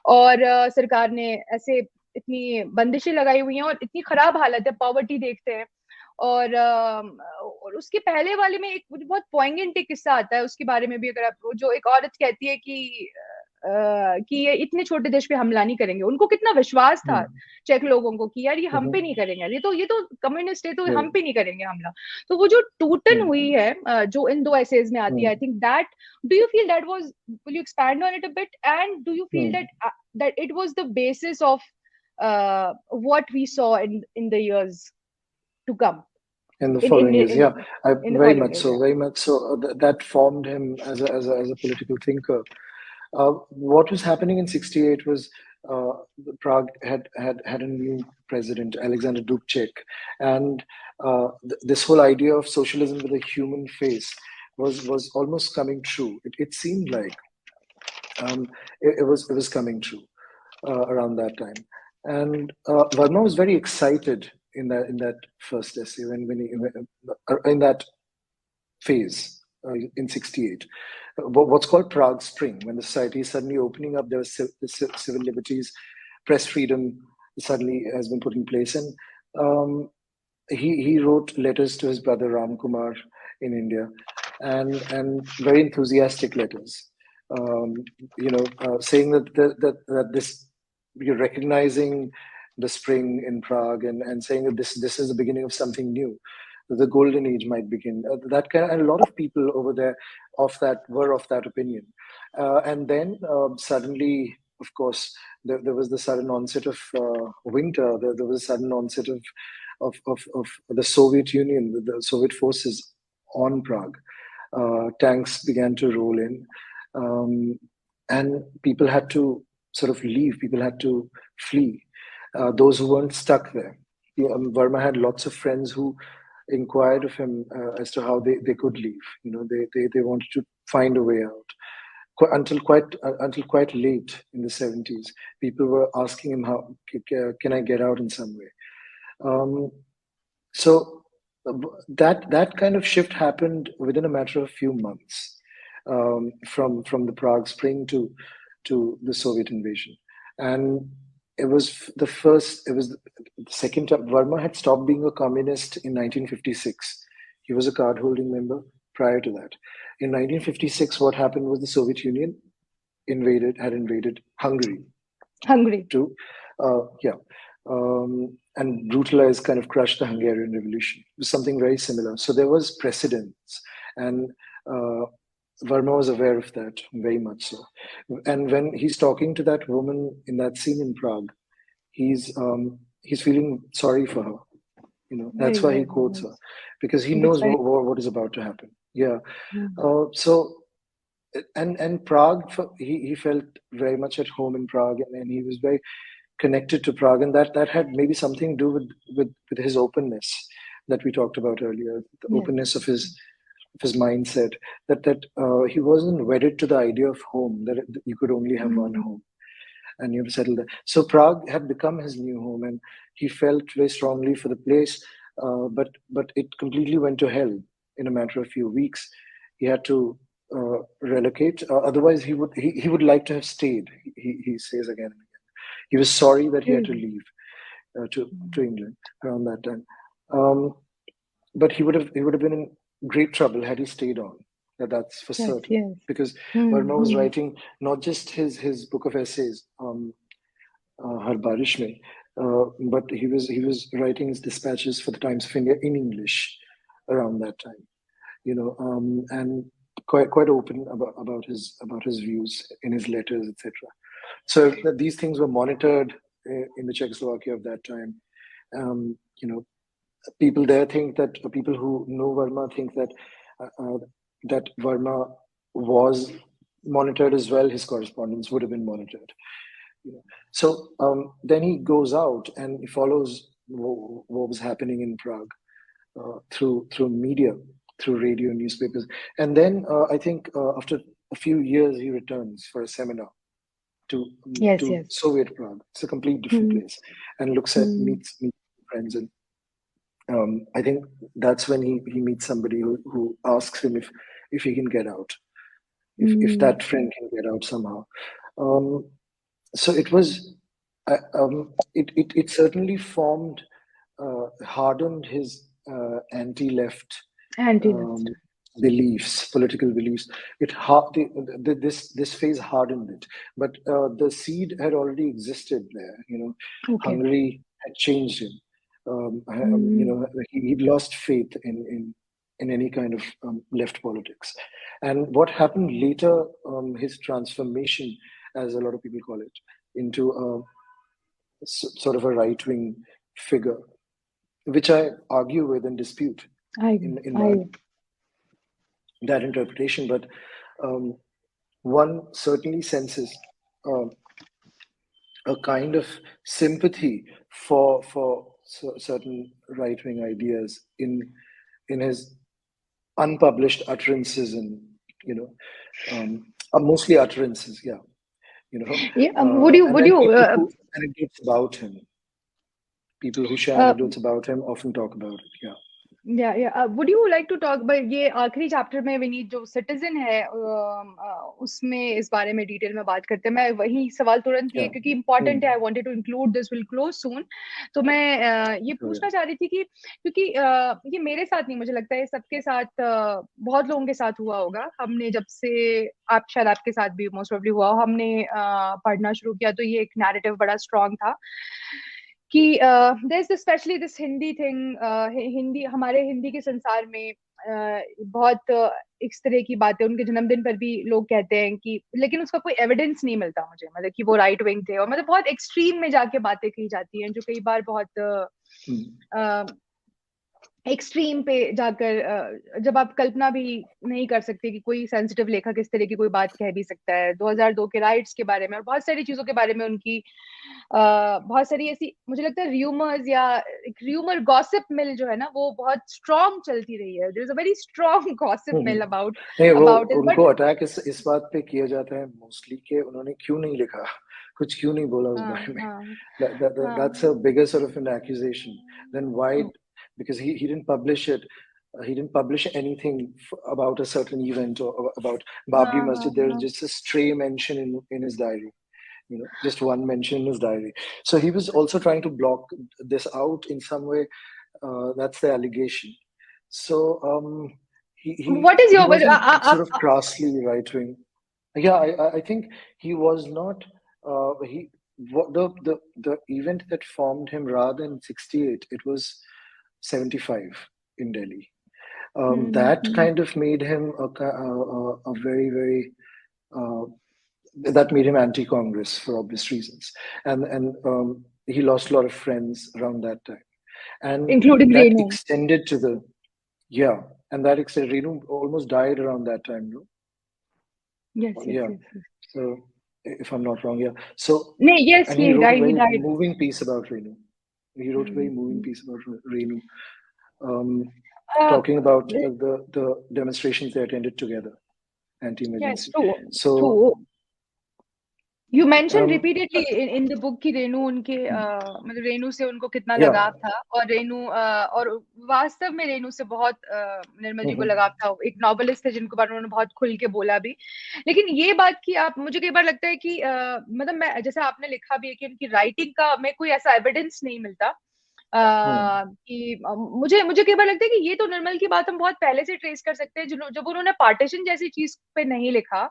और सरकार ने ऐसे इतनी बंदिशें लगाई हुई हैं, और इतनी खराब हालत है, पॉवर्टी देखते हैं। और उसके पहले वाले में एक बहुत पॉइंटेंट एक किस्सा आता है उसके बारे में भी, अगर आप, जो एक औरत कहती है कि ये इतने छोटे देश पे हमला नहीं करेंगे, उनको कितना विश्वास था चेक लोगों को कि यार ये हम पे नहीं करेंगे, ये तो कम्युनिस्ट है, तो हम पे नहीं करेंगे हमला। तो वो जो टूटन हुई है जो इन दो एसेज में आती है, I think that, do you feel that was, will you expand on it a bit, and do you feel that it was the basis of what we saw in the years to come, in the following years? Yeah, very much so, yeah. very much so. That formed him as a political thinker. What was happening in '68 was Prague had a new president, Alexander Dubček, and this whole idea of socialism with a human face was almost coming true. It seemed like it was coming true around that time, and Verma was very excited in that first essay when he, in that phase in '68. What's called Prague Spring, when the society is suddenly opening up, there was civil liberties, press freedom suddenly has been put in place, and he wrote letters to his brother Ram Kumar in India, and very enthusiastic letters, saying that this, you're recognizing the spring in Prague, and saying that this is the beginning of something new. The golden age might begin. That kind of, and a lot of people over there were of that opinion. And then suddenly, of course, there was the sudden onset of winter. There was a sudden onset of the Soviet Union, the Soviet forces on Prague. Tanks began to roll in, and people had to sort of leave. People had to flee. Those who weren't stuck there. Verma had lots of friends who inquired of him as to how they could leave. They wanted to find a way out. Until quite late in the '70s, people were asking him, how can I get out in some way? So that kind of shift happened within a matter of few months, from the Prague Spring to the Soviet invasion. And it was the second time. Verma had stopped being a communist in 1956. He was a card-holding member prior to that. In 1956, what happened was the Soviet Union had invaded Hungary. And brutalized, kind of crushed the Hungarian Revolution. It was something very similar. So there was precedence, and Verma was aware of that, very much so. And when he's talking to that woman in that scene in Prague, he's feeling sorry for her. That's why he quotes her, because he knows what is about to happen. Yeah. So, and Prague, he felt very much at home in Prague, and he was very connected to Prague, and that had maybe something to do with his openness that we talked about earlier, the openness of his mindset, that he wasn't wedded to the idea of home, that you could only have one home and you have to settle there. So Prague had become his new home, and he felt very strongly for the place, but it completely went to hell in a matter of few weeks. He had to relocate. Otherwise, he would like to have stayed. He says again and again. He was sorry that he had to leave to England around that time. But he would have been in great trouble had he stayed on. That's for certain. Because Verma was writing not just his book of essays, Har Barish Mein, but he was writing his dispatches for the Times of India in English around that time. And quite open about his views in his letters, etc. So these things were monitored in the Czechoslovakia of that time. People there think that people who know Verma think that that Verma was monitored as well. His correspondence would have been monitored. So then he goes out and he follows what was happening in Prague through media, through radio, newspapers, and then I think after a few years he returns for a seminar to Soviet Prague. It's a complete different place, and looks at meets friends, and I think that's when he meets somebody who asks him if he can get out, if that friend can get out somehow. So it was, it certainly hardened his anti-left beliefs, political beliefs. This phase hardened it, but the seed had already existed there. Hungary had changed him. He'd lost faith in any kind of left politics. And what happened later, his transformation, as a lot of people call it, into sort of a right-wing figure, which I argue with and dispute in that interpretation. But one certainly senses a kind of sympathy for certain right-wing ideas in his unpublished utterances, and mostly utterances, would you anecdotes about him. People who share anecdotes about him often talk about it. Would you like to talk about ये आखिरी चैप्टर में विनीत जो सिटीजन है उसमें इस बारे में डिटेल में बात करते हैं. मैं वही सवाल तुरंत ये क्योंकि इम्पोर्टेंट है, I wanted to include this, will close soon. तो मैं ये पूछना चाह रही थी कि क्योंकि ये मेरे साथ नहीं, मुझे लगता है सबके साथ, बहुत लोगों के साथ हुआ होगा. हमने जब से शायद आपके साथ भी मोस्ट प्रोबेबली हुआ, हमने पढ़ना शुरू किया तो ये एक नैरेटिव बड़ा स्ट्रॉन्ग था कि there's especially this Hindi thing, हमारे हिंदी के संसार में बहुत इस तरह की बातें उनके जन्मदिन पर भी लोग कहते हैं कि, लेकिन उसका कोई एविडेंस नहीं मिलता मुझे, मतलब कि वो राइट विंग थे, और मतलब बहुत एक्सट्रीम में जाके बातें की जाती हैं जो कई बार बहुत एक्सट्रीम पे जाकर जब आप कल्पना भी नहीं कर सकते कि कोई सेंसिटिव लेखक इस तरह की कोई बात कह भी सकता है. 2002 के राइट्स के बारे में और बहुत सारी चीजों के बारे में उनकी बहुत सारी ऐसी, मुझे लगता है र्यूमर्स या र्यूमर गॉसिप मिल जो है ना, वो बहुत स्ट्रॉन्ग चलती रही है. There is a very strong gossip mill about उनको अटैक इस बात पे किया जाता है मोस्टली कि उन्होंने क्यों नहीं लिखा, कुछ क्यों नहीं बोला उस बारे में. That's a bigger sort of an accusation. Then why? Because he didn't publish it. He didn't publish anything about a certain event or about Babri Masjid. There's just a stray mention in his diary. Just one mention in his diary. So he was also trying to block this out in some way. That's the allegation. So what is your sort of crassly right wing? Yeah, I think he was not. The event that formed him rather than 68, it was 75 in Delhi. That kind of made him a very, very that made him anti-Congress for obvious reasons, and he lost a lot of friends around that time, and including that Renu. extended to the and that extended. Renu almost died around that time, no? Yes. So if I'm not wrong. Yeah. So, नहीं, yes, and he he wrote a died. He very died. moving piece about Renu. He wrote a very moving Hmm. piece about Renu, um, Uh, talking about the demonstrations they attended together, yes, anti-emergency. true, So, true. You mentioned um, repeatedly in the book कि रेनू उनके मतलब रेनू से उनको कितना yeah. लगाव था, और रेनू और वास्तव में रेनू से बहुत निर्मल जी को लगाव था। एक नॉवेलिस्ट थे जिनको बारे में उन्होंने बहुत खुल के बोला भी। लेकिन ये बात कि आप, मुझे कई बार लगता है कि मतलब मैं, जैसे आपने लिखा भी है कि उनकी राइटिंग का में कोई ऐसा एविडेंस नहीं मिलता कि मुझे मुझे कई बार लगता है कि ये तो निर्मल की बात हम बहुत पहले से ट्रेस कर सकते हैं, जब उन्होंने पार्टीशन जैसी चीज पे नहीं लिखा।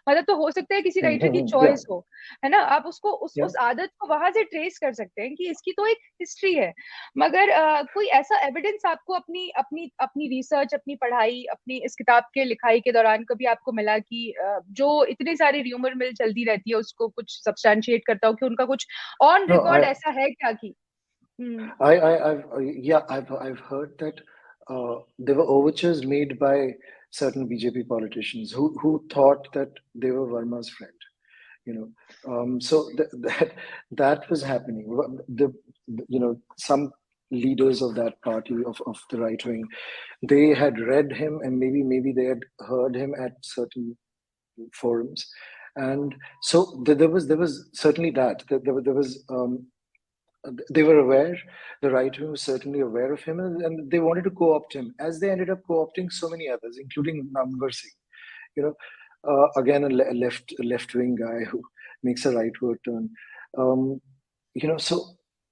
मतलब तो हो सकता है किसी राइटर की Yeah. चॉइस हो, है ना, आप उसको Yeah. उस आदत को वहां से ट्रेस कर सकते हैं कि इसकी तो एक हिस्ट्री है। मगर कोई ऐसा एविडेंस आपको अपनी अपनी अपनी रिसर्च, अपनी पढ़ाई, अपनी इस किताब के लिखाई के दौरान कभी आपको मिला कि जो इतनी सारी र्यूमर मिल चलती रहती है उसको कुछ सब्सटैंशिएट करता हो कि उनका कुछ ऑन No, रिकॉर्ड ऐसा है क्या कि I've heard that there were overtures made by certain BJP politicians who thought that they were Verma's friend. So that was happening. Some leaders of that party of the right wing, they had read him, and maybe they had heard him at certain forums, and so there was certainly that there was. They were aware, the right wing was certainly aware of him, and they wanted to co-opt him, as they ended up co-opting so many others, including Namvar Singh. Again, a left wing guy who makes a rightward turn. So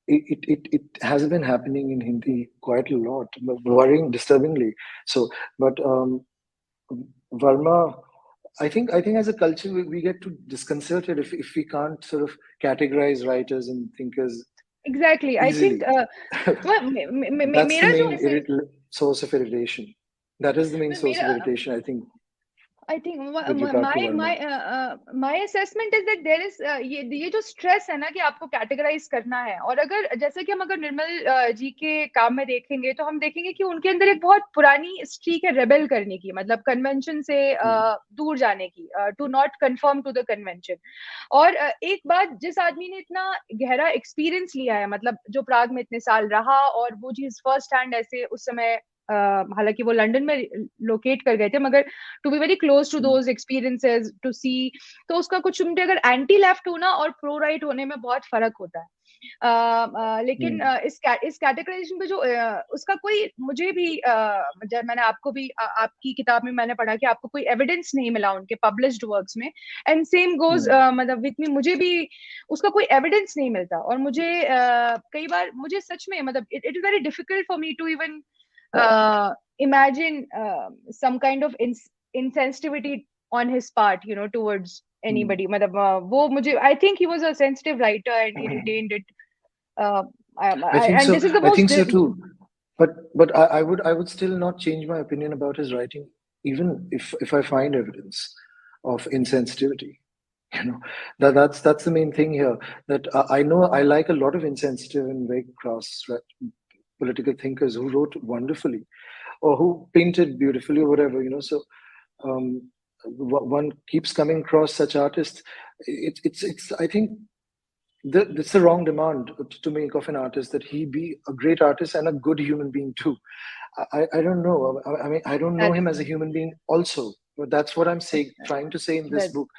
it has been happening in Hindi quite a lot, worrying, disturbingly. So, but Verma, I think as a culture we get too disconcerted if we can't sort of categorize writers and thinkers exactly I easily. Think That's the मेरा जो main source of irritation. That is the main source of मेरा irritation, I think, I think with regard to my Verma. My assessment is that there is ये जो स्ट्रेस है ना कि आपको कैटेगराइज करना है, और अगर जैसे कि हम अगर निर्मल जी के काम में देखेंगे तो हम देखेंगे कि उनके अंदर एक बहुत पुरानी स्ट्रीक है रेबेल करने की, मतलब कन्वेंशन से दूर जाने की, to not conform to the convention. और एक बात, जिस आदमी ने इतना गहरा एक्सपीरियंस लिया है, मतलब जो प्राग में इतने साल रहा और वो चीज फर्स्ट हैंड ऐसे उस समय, हालांकि वो लंदन में लोकेट कर गए थे, मगर to be very close to those experiences to see, तो उसका कुछ उनके अगर एंटी लेफ्ट होना और प्रो राइट होने में बहुत फर्क होता है। लेकिन इस कैटेगराइजेशन पे जो उसका कोई, मुझे भी जब मैंने आपको भी आपकी किताब में मैंने पढ़ा कि आपको कोई एविडेंस नहीं मिला उनके पब्लिश्ड वर्क्स में, एंड सेम गोज मतलब विथ मी, मुझे भी उसका कोई एविडेंस नहीं मिलता। और मुझे कई बार मुझे सच में, मतलब it is very difficult for me to even imagine some kind of insensitivity on his part, towards anybody. मतलब वो मुझे, I think he was a sensitive writer and he retained it. I think And so. this is the I most think so too. But I would still not change my opinion about his writing, even if I find evidence of insensitivity. That's the main thing here. That I know I like a lot of insensitive and very cross political thinkers who wrote wonderfully or who painted beautifully or whatever. So one keeps coming across such artists. It's I think that's the wrong demand to make of an artist, that he be a great artist and a good human being too. I don't know. I mean, I don't know him as a human being also. But that's what I'm saying, trying to say in this book,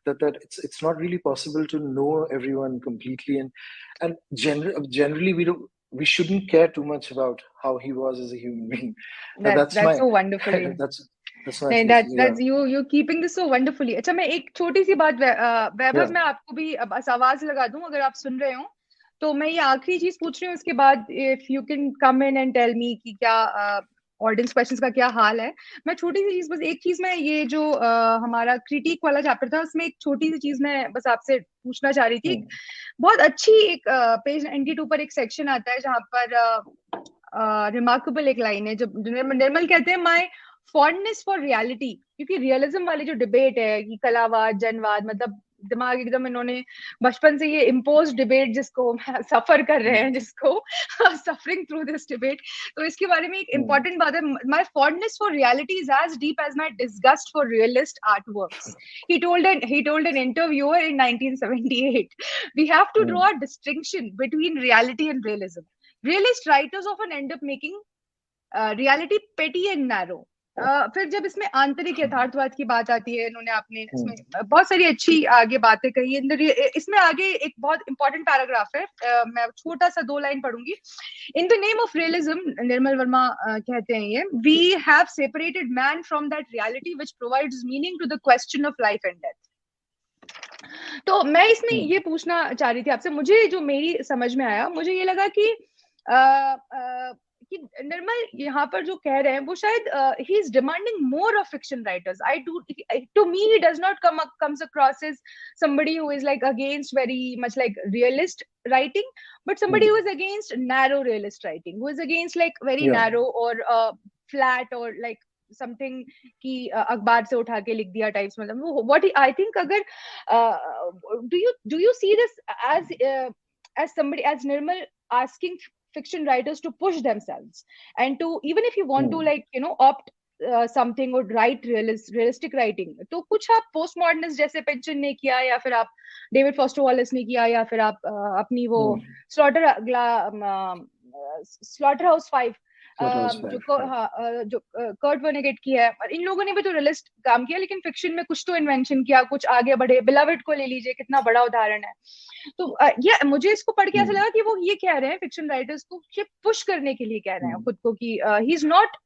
that it's not really possible to know everyone completely, and generally we shouldn't care too much about how he was as a human being. That's so wonderfully. that's my नहीं, thinking, that's you keeping this so wonderfully. अच्छा, मैं एक छोटी सी बात वैभव, मैं आपको भी बस आवाज लगा दूं अगर आप सुन रहे हो, तो मैं ये आखिरी चीज पूछ रही हूँ, उसके बाद if you can come in and tell me कि क्या ऑडियंस क्वेश्चंस का क्या हाल है। मैं छोटी सी चीज, बस एक चीज, मैं ये जो हमारा क्रिटिक वाला चैप्टर था उसमें एक छोटी सी चीज मैं बस आपसे पूछना चाह रही थी। बहुत अच्छी एक पेज 92 पर एक सेक्शन आता है जहां पर रिमार्केबल एक लाइन है, जब निर्मल कहते हैं माय फॉन्डनेस फॉर रियलिटी, क्योंकि रियलिज्म वाली जो डिबेट है कि कलावाद जनवाद, मतलब दिमाग एकदम इन्होंने बचपन से ये इम्पोज डिबेट जिसको सफर कर रहे हैं, जिसको सफरिंग थ्रू दिस डिबेट, तो इसके बारे में एक इम्पोर्टेंट बात है, my fondness for reality is as deep as my disgust for realist artworks. He told an interviewer in 1978, we have to draw a distinction between reality and realism. Realist writers often end up making reality petty and narrow. फिर जब इसमें आंतरिक यथार्थवाद की बात आती है, इन्होंने आपने इसमें बहुत सारी अच्छी आगे बातें कही है. इसमें आगे एक बहुत इंपॉर्टेंट पैराग्राफ है, मैं छोटा सा 2 लाइन पढ़ूंगी. In the name of realism, Nirmal Verma कहते हैं ये, we have separated man from that reality which provides meaning to the question of life and death. तो मैं इसमें ये पूछना चाह रही थी आपसे, मुझे जो मेरी समझ में आया, मुझे ये लगा कि निर्मल यहाँ पर जो कह रहे हैं वो शायद he is demanding more of fiction writers. To me he does not comes across as somebody who is like against very much like realist writing, but somebody who is against narrow realist writing, who is against like very narrow or flat or like something कि अखबार से उठा के लिख दिया टाइप्स. मतलब what I think, अगर do you see this as somebody, as Nirmal asking fiction writers to push themselves and to, even if you want to like opt something or write realistic writing, तो कुछ आप पोस्ट मॉडर्निस्ट जैसे पेंशन ने किया, या फिर आप डेविड फॉस्टर वॉलेस ने किया, या फिर आप अपनी वो स्लॉटर हाउस 5 जो कर्ट वर्नेगेट की है, इन लोगों ने भी तो रियलिस्ट काम किया, लेकिन फिक्शन में कुछ तो इन्वेंशन किया, कुछ आगे बढ़े. बिलवड को ले लीजिए, कितना बड़ा उदाहरण है. तो ये मुझे इसको पढ़ के ऐसा लगा कि वो ये कह रहे हैं फिक्शन राइटर्स को कि पुश करने के लिए कह रहे हैं खुद को, कि he is not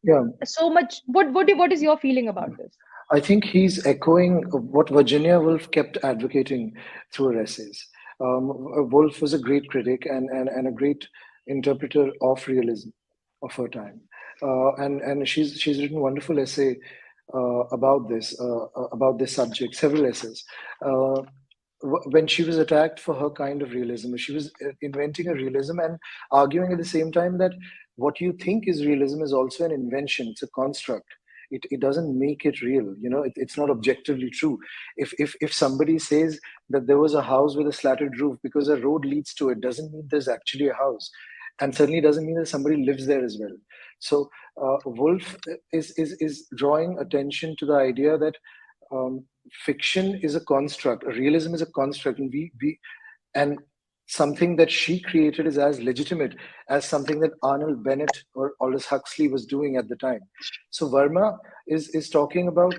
so much. What is your feeling about this? I think he's echoing what Virginia Woolf kept advocating through her essays. Woolf was a great critic and a great interpreter of realism of her time, and she's written a wonderful essay about this subject, several essays. When she was attacked for her kind of realism, she was inventing a realism and arguing at the same time that what you think is realism is also an invention. It's a construct. It doesn't make it real. It's not objectively true. If somebody says that there was a house with a slatted roof because a road leads to it, doesn't mean there's actually a house, and certainly doesn't mean that somebody lives there as well. So Woolf is drawing attention to the idea that fiction is a construct, realism is a construct, and something that she created is as legitimate as something that Arnold Bennett or Aldous Huxley was doing at the time. So Verma is talking about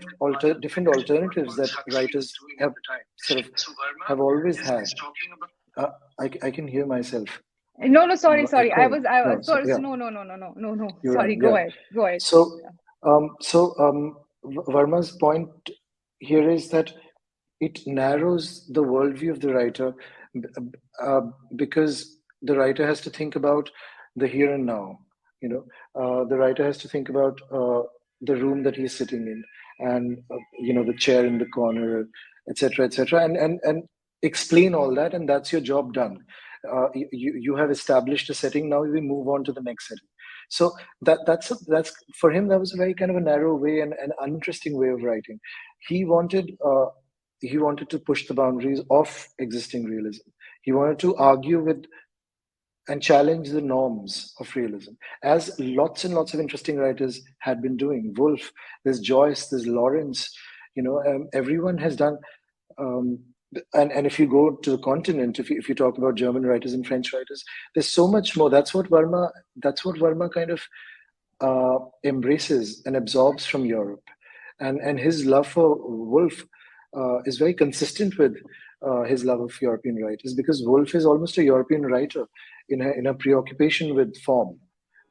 different alternatives that writers have always had. I can hear myself. No, sorry. Sorry. No. Sorry, go ahead. So Verma's point here is that it narrows the worldview of the writer, because the writer has to think about the here and now. The writer has to think about the room that he's sitting in, and the chair in the corner, etc., and explain all that, and that's your job done. You have established a setting. Now we move on to the next setting. So that's for him, that was a very kind of a narrow way and an uninteresting way of writing. He wanted to push the boundaries of existing realism. He wanted to argue with and challenge the norms of realism, as lots and lots of interesting writers had been doing. Woolf, there's Joyce, there's Lawrence. Everyone has done. And if you go to the continent, if you talk about German writers and French writers, there's so much more. That's what Verma kind of embraces and absorbs from Europe, and his love for Woolf is very consistent with his love of European writers, because Woolf is almost a European writer in a preoccupation with form,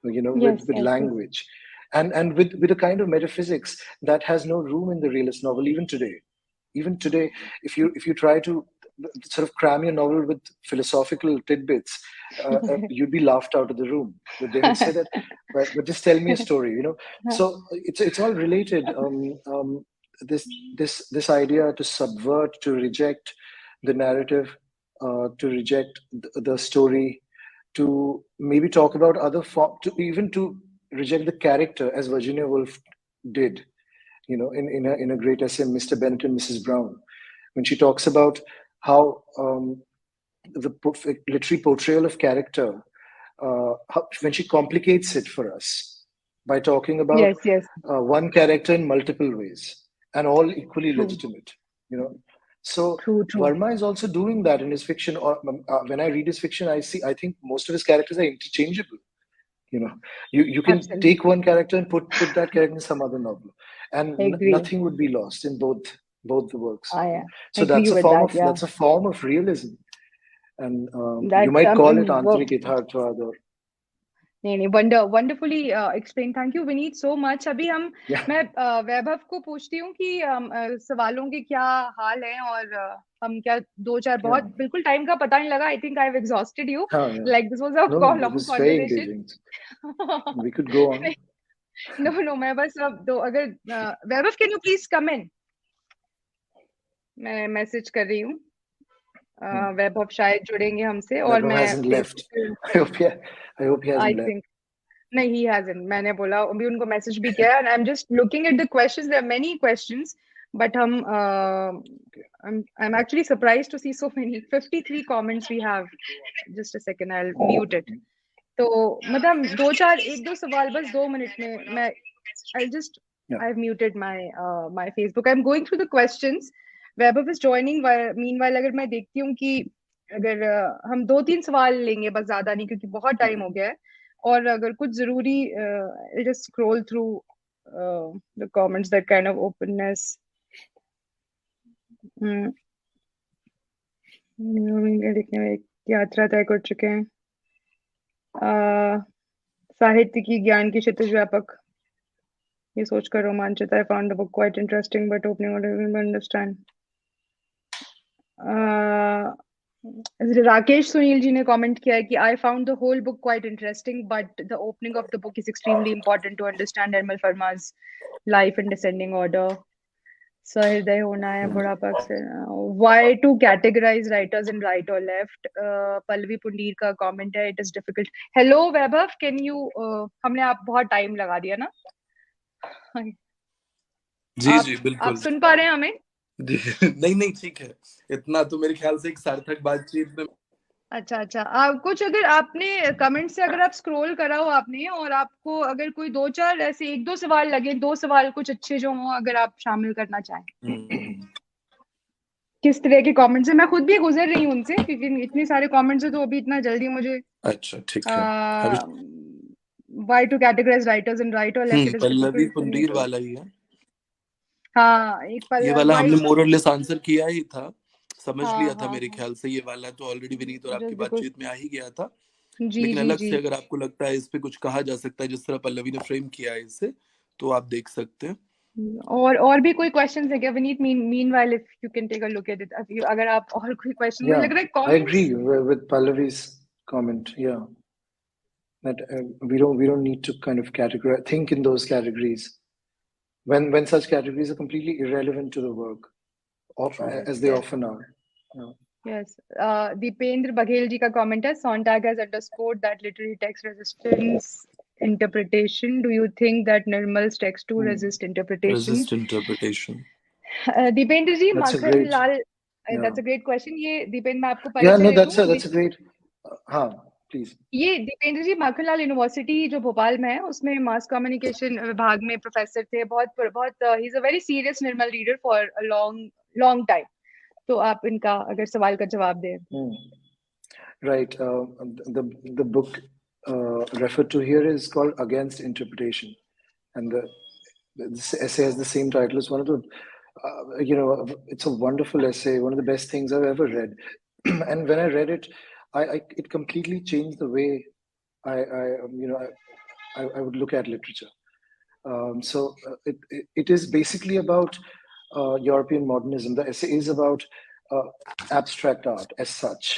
with language, and with a kind of metaphysics that has no room in the realist novel even today. Even today, if you try to sort of cram your novel with philosophical tidbits, you'd be laughed out of the room. But they would say that, but just tell me a story, So it's all related. This idea to subvert, to reject the narrative, to reject the story, to maybe talk about other form, to reject the character, as Virginia Woolf did. In a great essay, Mr. Bennet and Mrs. Brown, when she talks about how the literary portrayal of character, when she complicates it for us by talking about Yes. one character in multiple ways and all equally True. legitimate, So True. Verma is also doing that in his fiction. Or when I read his fiction, I think most of his characters are interchangeable. You can Absolutely. take one character and put that character in some other novel, and Agree. nothing would be lost in both the works. I So agree that's a with form that. of Yeah. that's a form of realism, and That you might call it आंतरिक यथार्थवाद or नहीं wonderfully explained. Thank you Vineet so much. अभी मैं वैभव को पूछती हूँ कि सवालों के क्या हाल हैं और हम क्या 2-4 बहुत बिल्कुल टाइम का पता नहीं लगा. I think I've exhausted you. Like this was a long conversation. We could go on. No, मैं बस अब अगर वैभव can you please come in? मैं मैसेज कर रही हूँ. वैभव शायद जुड़ेंगे हमसे और मैं hasn't left. I hope he hasn't left. think नहीं, he hasn't. मैंने बोला अभी उनको मैसेज भी किया and I'm just looking at the questions. There are many questions, but I'm actually surprised to see so many. 53 comments we have. Just a second, I'll mute it. तो मतलब 1-2 सवाल बस 2 मिनट में मैं I've muted my Facebook. I'm going through the questions. Vaibhav is joining. Meanwhile, अगर मैं देखती हूँ कि अगर हम 2-3 सवाल लेंगे बस ज्यादा नहीं क्योंकि बहुत टाइम हो गया है और अगर कुछ जरूरी I'll just scroll through the comments, that kind of openness. लिखने में यात्रा तय कर चुके हैं. साहित्य की ज्ञान की क्षितिज व्यापक ये सोचकर रोमांचित. I found the book quite interesting, but opening I didn't understand. Rakesh Sunil ji ने कमेंट किया है कि I found the whole book quite interesting, but the opening of the book is extremely important to understand Nirmal Verma's life in descending order. सहृदय होना है बुढ़ापा से. Why to categorize writers in right or left? Pallavi Pundir का कमेंट है. It is difficult. Hello Vaibhav, can you हमने आप बहुत टाइम लगा दिया ना. जी बिल्कुल. आप सुन पा रहे हैं हमें? नहीं ठीक है. इतना तो मेरे ख्याल से एक सार्थक बातचीत में. अच्छा. कुछ अगर आपने कमेंट से अगर आप स्क्रॉल करा हो आपने और आपको अगर कोई 2-4 ऐसे 1-2 सवाल लगे, 2 सवाल कुछ अच्छे जो हो अगर आप शामिल करना चाहें. किस तरह के कमेंट्स है? मैं खुद भी गुजर रही हूँ उनसे क्योंकि इतने सारे कमेंट्स है तो अभी इतना जल्दी मुझे. अच्छा ठीक है. Why to categorize writers in right or left? It is Pallavi Pundir वाला ही है. हाँ, ये वाला हमने मोर और लेस आंसर किया ही था. समझ लिया था मेरे ख्याल से. ये वाला तो ऑलरेडी विनीत और आपकी बातचीत में आ ही गया था. लेकिन अलग से अगर आपको लगता है इस पे कुछ कहा जा सकता है जिस तरह पल्लवी ने फ्रेम किया है इसे, तो आप देख सकते हैं. और भी कोई क्वेश्चंस है क्या Vineet? Meanwhile if you can take a look at it. अगर आप और कोई क्वेश्चन मुझे लग रहा है comments. I agree with Pallavi's comment. Yeah, that we don't need to kind of think in those categories when such categories are completely irrelevant to the work, as they often are. Yes. Deependra Baghel ji ka comment है. Sontag has underscored that literary text resistance interpretation. Do you think that Nirmal's text too resist interpretation? Deependra ji, Makhan Lal. That's a great question. ये दीपेंद्र मैं आपको परिचय दे दूं. That's a great. हाँ, please. ये दीपेंद्र जी माखनलाल यूनिवर्सिटी जो भोपाल में है उसमें मास कम्युनिकेशन विभाग में प्रोफेसर थे. बहुत he is a very serious Nirmal reader for a long time. तो आप इनका अगर सवाल का जवाब दें. Right. The book referred to here is called Against Interpretation, and this essay has the same title. It's one of the, it's a wonderful essay. One of the best things I've ever read. And when I read it, it completely changed the way I would look at literature. So it is basically about European modernism. The essay is about abstract art as such.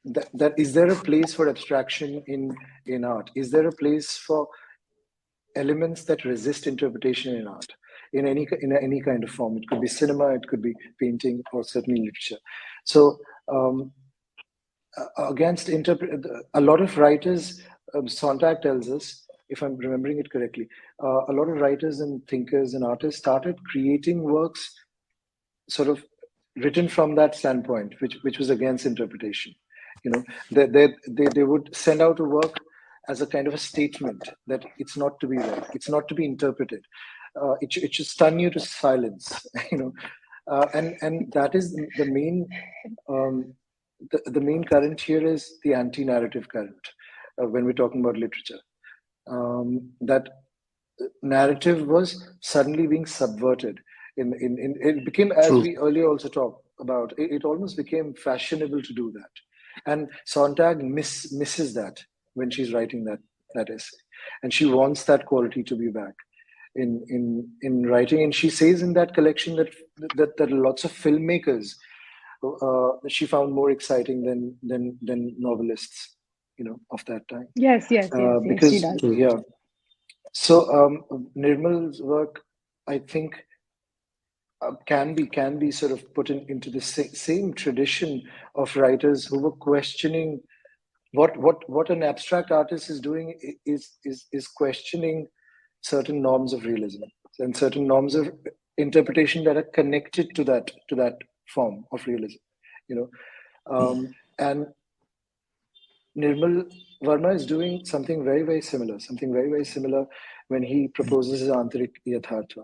That is there a place for abstraction in art? Is there a place for elements that resist interpretation in art in any kind of form? It could be cinema, it could be painting, or certainly literature. So against a lot of writers, Sontag tells us, if I'm remembering it correctly, a lot of writers and thinkers and artists started creating works sort of written from that standpoint, which was against interpretation. They would send out a work as a kind of a statement that it's not to be read, it's not to be interpreted. It should stun you to silence. And that is the main the main current here is the anti-narrative current when we're talking about literature. That narrative was suddenly being subverted. It became, as we earlier also talked about, it almost became fashionable to do that. And Sontag misses that when she's writing that essay, and she wants that quality to be back in writing. And she says in that collection that lots of filmmakers she found more exciting than novelists, of that time. Yes, because she does. yeah. So Nirmal's work, I think, can be sort of put into the same tradition of writers who were questioning what an abstract artist is doing is questioning certain norms of realism and certain norms of interpretation that are connected to that form of realism, and Nirmal Verma is doing something very, very similar when he proposes Antarik Yathartva.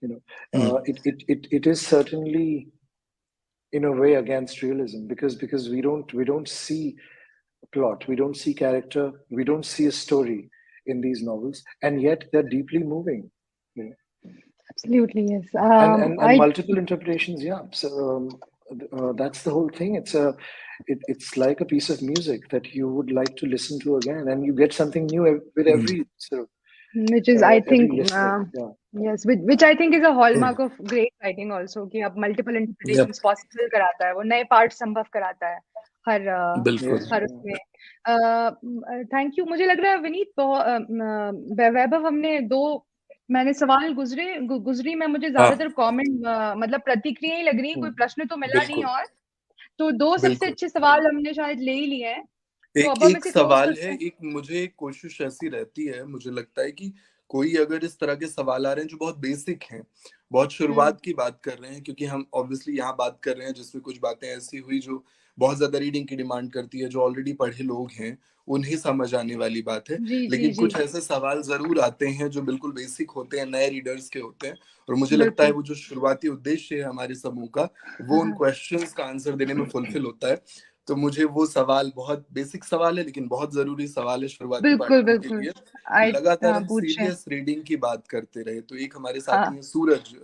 It is certainly in a way against realism because we don't see a plot, we don't see character, we don't see a story in these novels, and yet they're deeply moving. Absolutely, yes. And multiple interpretations, yeah. So that's the whole thing. It's like a piece of music that you would like to listen to again, and you get something new with every sort of. Which is, I think, yes, which I think is a hallmark of great writing also, कि अब multiple interpretations possible कराता है, वो नए पार्ट संभव कराता है हर उसमें. Thank you. मुझे लग रहा है विनीत वैभव मैंने सवाल गुजरी में मुझे ज्यादातर कमेंट मतलब प्रतिक्रियाएं लग रही, कोई प्रश्न तो मिला नहीं, और तो दो सबसे अच्छे सवाल हमने शायद ले ही लिए हैं. एक सवाल है, मुझे एक कोशिश ऐसी रहती है, मुझे लगता है कि कोई अगर इस तरह के सवाल आ रहे हैं जो बहुत बेसिक हैं, बहुत शुरुआत की बात कर रहे हैं, क्योंकि हम ऑब्वियसली यहाँ बात कर रहे हैं जिसमें कुछ बातें ऐसी हुई जो बहुत ज्यादा रीडिंग की डिमांड करती है, जो ऑलरेडी पढ़े लोग हैं उन्हें समझ आने वाली बात है. लेकिन कुछ ऐसे सवाल जरूर आते हैं जो बिल्कुल बेसिक होते हैं, नए रीडर्स के होते हैं, और मुझे लगता है वो जो शुरुआती उद्देश्य है हमारे समूह का, वो उन क्वेश्चंस का आंसर देने में फुलफिल होता है. तो मुझे वो सवाल बहुत बेसिक सवाल है, लेकिन बहुत जरूरी सवाल है शुरुआती पाठकों के लिए. लगातार हम सीरियस रीडिंग की बात करते रहे, तो एक हमारे साथी हैं सूरज,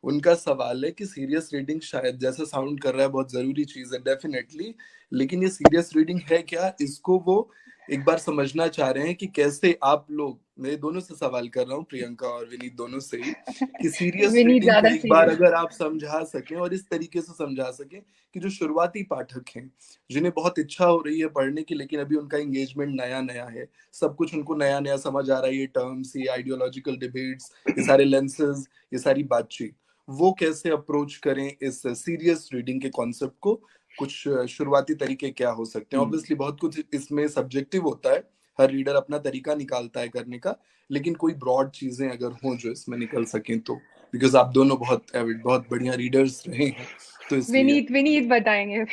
उनका सवाल है कि सीरियस रीडिंग शायद जैसा साउंड कर रहा है बहुत जरूरी चीज है, डेफिनेटली, लेकिन ये सीरियस रीडिंग है क्या, इसको वो एक बार समझना चाह रहे हैं कि कैसे आप लोग, मैं दोनों से सवाल कर रहा हूँ, प्रियंका और विनीत दोनों से ही, कि सीरियस रीडिंग को एक बार अगर आप समझा सकें और इस तरीके से समझा सकें कि जो शुरुआती पाठक हैं जिन्हें बहुत इच्छा हो रही है पढ़ने की, लेकिन अभी उनका एंगेजमेंट नया है, सब कुछ उनको नया समझ आ रहा है, ये टर्म्स, ये आइडियोलॉजिकल डिबेट्स, ये सारे लेंसेज, ये सारी बातचीत, वो कैसे अप्रोच करें इस सीरियस रीडिंग के कॉन्सेप्ट को, कुछ शुरुआती तरीके क्या हो सकते हैं. ऑब्वियसली बहुत कुछ इसमें सब्जेक्टिव होता है, हर रीडर अपना तरीका निकालता है करने का, लेकिन कोई ब्रॉड चीजें अगर हों जो इसमें निकल सकें तो, बिकॉज आप दोनों बहुत बढ़िया रीडर्स रहे हैं, तो इसलिए विनीत बताएंगे.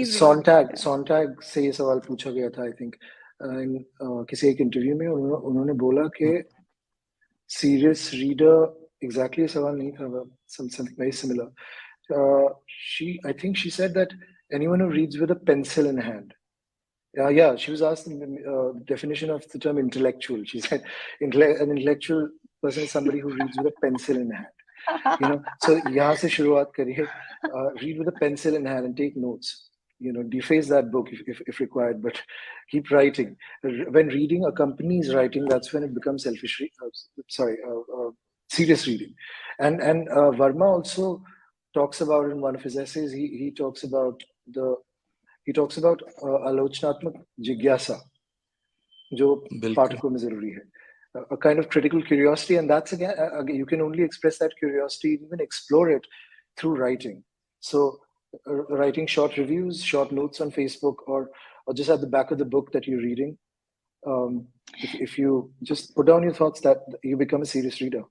सोनटैग से ये सवाल पूछा गया था, आई थिंक किसी एक इंटरव्यू में उन्होंने बोला कि सीरियस रीडर, एग्जैक्टली सवाल नहीं था, something very similar. I think she said that anyone who reads with a pencil in hand. Yeah, she was asked the definition of the term intellectual. She said an intellectual person is somebody who reads with a pencil in hand. So यहाँ से शुरुआत करिए, read with a pencil in hand and take notes. Deface that book if required, but keep writing. When reading accompanies writing, that's when it becomes serious reading. And Verma also talks about in one of his essays, he talks about आलोचनात्मक जिज्ञासा जो पाठकों में जरूरी है, a kind of critical curiosity, and that's again you can only express that curiosity, even explore it through writing. So writing short reviews, short notes on Facebook, or just at the back of the book that you're reading, if you just put down your thoughts, that you become a serious reader.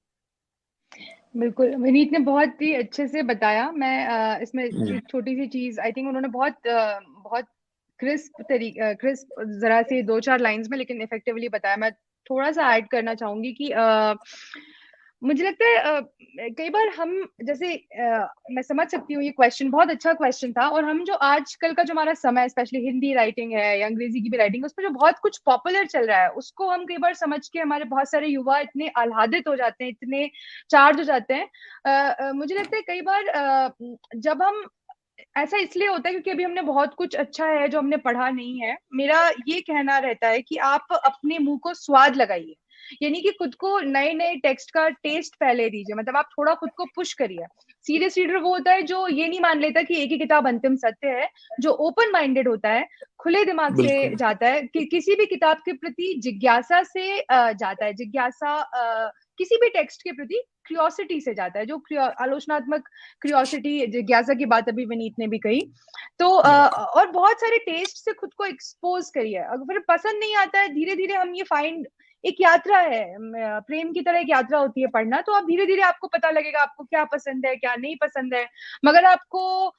बिल्कुल, विनीत ने बहुत ही अच्छे से बताया। मैं इसमें एक छोटी सी चीज, आई थिंक उन्होंने बहुत क्रिस्प जरा से 2-4 लाइंस में लेकिन इफेक्टिवली बताया। मैं थोड़ा सा ऐड करना चाहूंगी कि मुझे लगता है कई बार हम जैसे मैं समझ सकती हूँ ये क्वेश्चन बहुत अच्छा क्वेश्चन था, और हम जो आजकल का जो हमारा समय स्पेशली हिंदी राइटिंग है या अंग्रेजी की भी राइटिंग, उस पर जो बहुत कुछ पॉपुलर चल रहा है उसको हम कई बार समझ के हमारे बहुत सारे युवा इतने आह्लादित हो जाते हैं, इतने चार्ज हो जाते हैं। मुझे लगता है कई बार जब हम ऐसा इसलिए होता है क्योंकि अभी हमने बहुत कुछ अच्छा है जो हमने पढ़ा नहीं है। मेरा ये कहना रहता है कि आप अपने मुंह को स्वाद लगाइए, यानी कि खुद को नए नए टेक्स्ट का टेस्ट पहले दीजिए। मतलब आप थोड़ा खुद को पुश करिए। सीरियस रीडर वो होता है जो ये नहीं मान लेता कि एक ही किताब अंतिम सत्य है, जो ओपन माइंडेड होता है, खुले दिमाग से बिल्कुल जाता है, कि किसी भी किताब के प्रति जिज्ञासा से जाता है। जिज्ञासा किसी भी टेक्स्ट के प्रति क्रियोसिटी से जाता है, जो आलोचनात्मक क्रियोसिटी, जिज्ञासा की बात अभी विनीत ने भी कही। तो और बहुत सारे टेस्ट से खुद को एक्सपोज करिए। अगर फिर पसंद नहीं आता है, धीरे धीरे हम ये फाइंड, एक यात्रा है, प्रेम की तरह एक यात्रा होती है पढ़ना। तो आप धीरे धीरे आपको पता लगेगा आपको क्या पसंद है क्या नहीं पसंद है। मगर आपको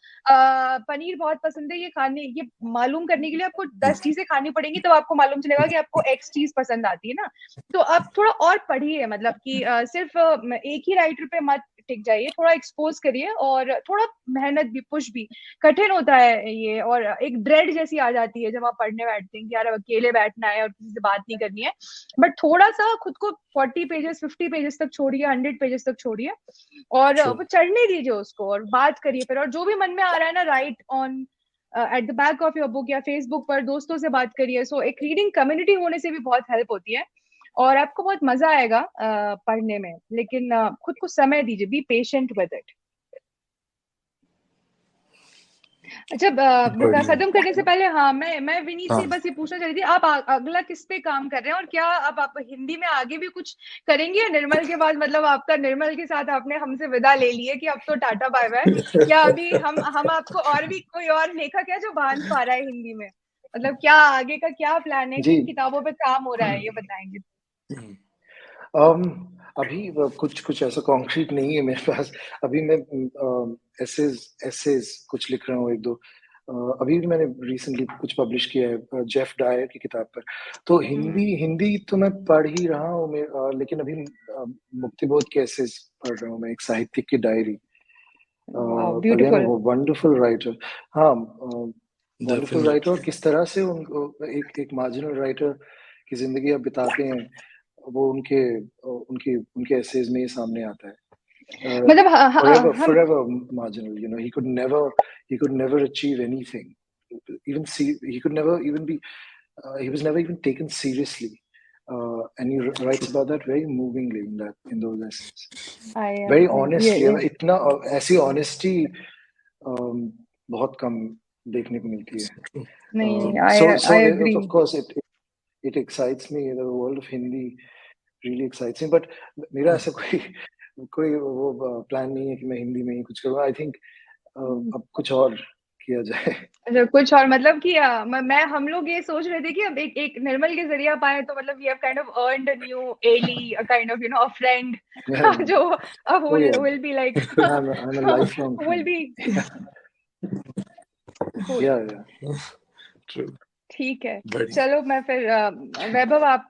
पनीर बहुत पसंद है, ये मालूम करने के लिए आपको 10 चीजें खानी पड़ेंगी, तो आपको मालूम चलेगा कि आपको एक्स चीज पसंद आती है ना। तो आप थोड़ा और पढ़िए, मतलब कि सिर्फ एक ही राइटर पे मत टिक जाइए, थोड़ा एक्सपोज करिए, और थोड़ा मेहनत भी, पुश भी। कठिन होता है ये, और एक ड्रेड जैसी आ जाती है जब आप पढ़ने बैठते हैं कि यार अब अकेले बैठना है और किसी से बात नहीं करनी है। बट थोड़ा सा खुद को 40 पेजेस 50 पेजेस तक छोड़िए, 100 पेजेस तक छोड़िए, और वो चढ़ने दीजिए उसको, और बात करिए फिर। और जो भी मन में आ रहा है ना, right on at the back of your book, या फेसबुक पर दोस्तों से बात करिए। सो एक रीडिंग कम्युनिटी होने से भी बहुत हेल्प होती है, और आपको बहुत मजा आएगा पढ़ने में। लेकिन खुद को समय दीजिए, बी पेशेंट विद इट। अच्छा, खत्म करने से पहले, हाँ, मैं विनीत से बस ये पूछना चाह रही थी, आप अगला किस पे काम कर रहे हैं, और क्या आप हिंदी में आगे भी कुछ करेंगे, या निर्मल के बाद, मतलब आपका निर्मल के साथ आपने हमसे विदा ले ली है कि अब तो टाटा बाय बाय, या अभी हम आपको और भी कोई और लेखक है जो बांध पा रहा है हिंदी में? मतलब क्या आगे का क्या प्लान है, जी किन किताबों पे काम हो रहा है, ये बताएंगे? अभी कुछ ऐसा कॉन्क्रीट नहीं है मेरे पास। अभी मैं एसेज कुछ लिख रहा हूँ, एक दो। अभी भी मैंने रिसेंटली कुछ पब्लिश किया है जेफ डायर की किताब पर। तो हिंदी तो मैं पढ़ ही रहा हूँ मैं, लेकिन अभी मुक्तिबोध के एसेज पढ़ रहा हूँ मैं, एक साहित्यिक की डायरी। Again beautiful. वो वंडरफुल राइटर। हाँ, वंडरफुल राइटर, और किस तरह से उनको एक मार्जिनल राइटर की जिंदगी आप बिताते हैं, वो उनके एसेज में ही सामने आता है। मतलब Forever marginal, you know, he could never achieve anything. Even see, he could never even be, he was never even taken seriously. And he writes about that very movingly in those essays. Very honestly, इतना ऐसी honesty बहुत कम देखने को मिलती है. So I agree. of course it excites me. The world of Hindi really excites me. But मेरा ऐसा कोई वो प्लान नहीं है कि मैं हिंदी में ही कुछ करूँ. आई थिंक अब कुछ और किया जाए. अच्छा, कुछ और, मतलब कि हम लोग ये सोच रहे थे कि अब एक निर्मल के जरिए पाए, तो मतलब we have kind of earned a new ally, a kind of a friend जो अब will be like I'm a lifelong will friend. be cool. Yeah. True. ठीक है, चलो मैं फिर वैभव आप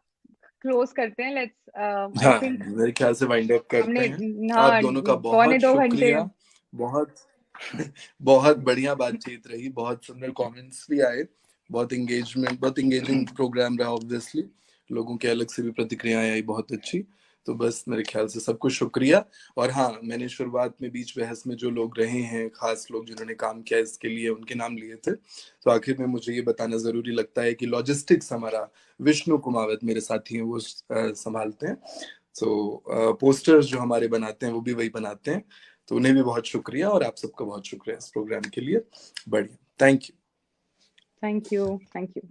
क्लोज करते हैं। लेट्स आई थिंक मेरे ख्याल से वाइंड अप करते हैं। आप दोनों का बहुत 2 घंटे शुक्रिया। बहुत बढ़िया बातचीत रही, बहुत सुंदर कमेंट्स भी आए, बहुत एंगेजिंग प्रोग्राम रहा। ऑब्वियसली लोगों के अलग से भी प्रतिक्रियाएं आई, बहुत अच्छी। तो बस मेरे ख्याल से सबको शुक्रिया। और हाँ, मैंने शुरुआत में बीच बहस में जो लोग रहे हैं, खास लोग जिन्होंने काम किया इसके लिए, उनके नाम लिए थे। तो आखिर में मुझे ये बताना जरूरी लगता है कि लॉजिस्टिक्स हमारा विष्णु कुमावत मेरे साथी हैं, वो संभालते हैं। सो पोस्टर्स जो हमारे बनाते हैं वो भी वही बनाते हैं। तो उन्हें भी बहुत शुक्रिया, और आप सबका बहुत शुक्रिया इस प्रोग्राम के लिए। बढ़िया, थैंक यू। Thank you.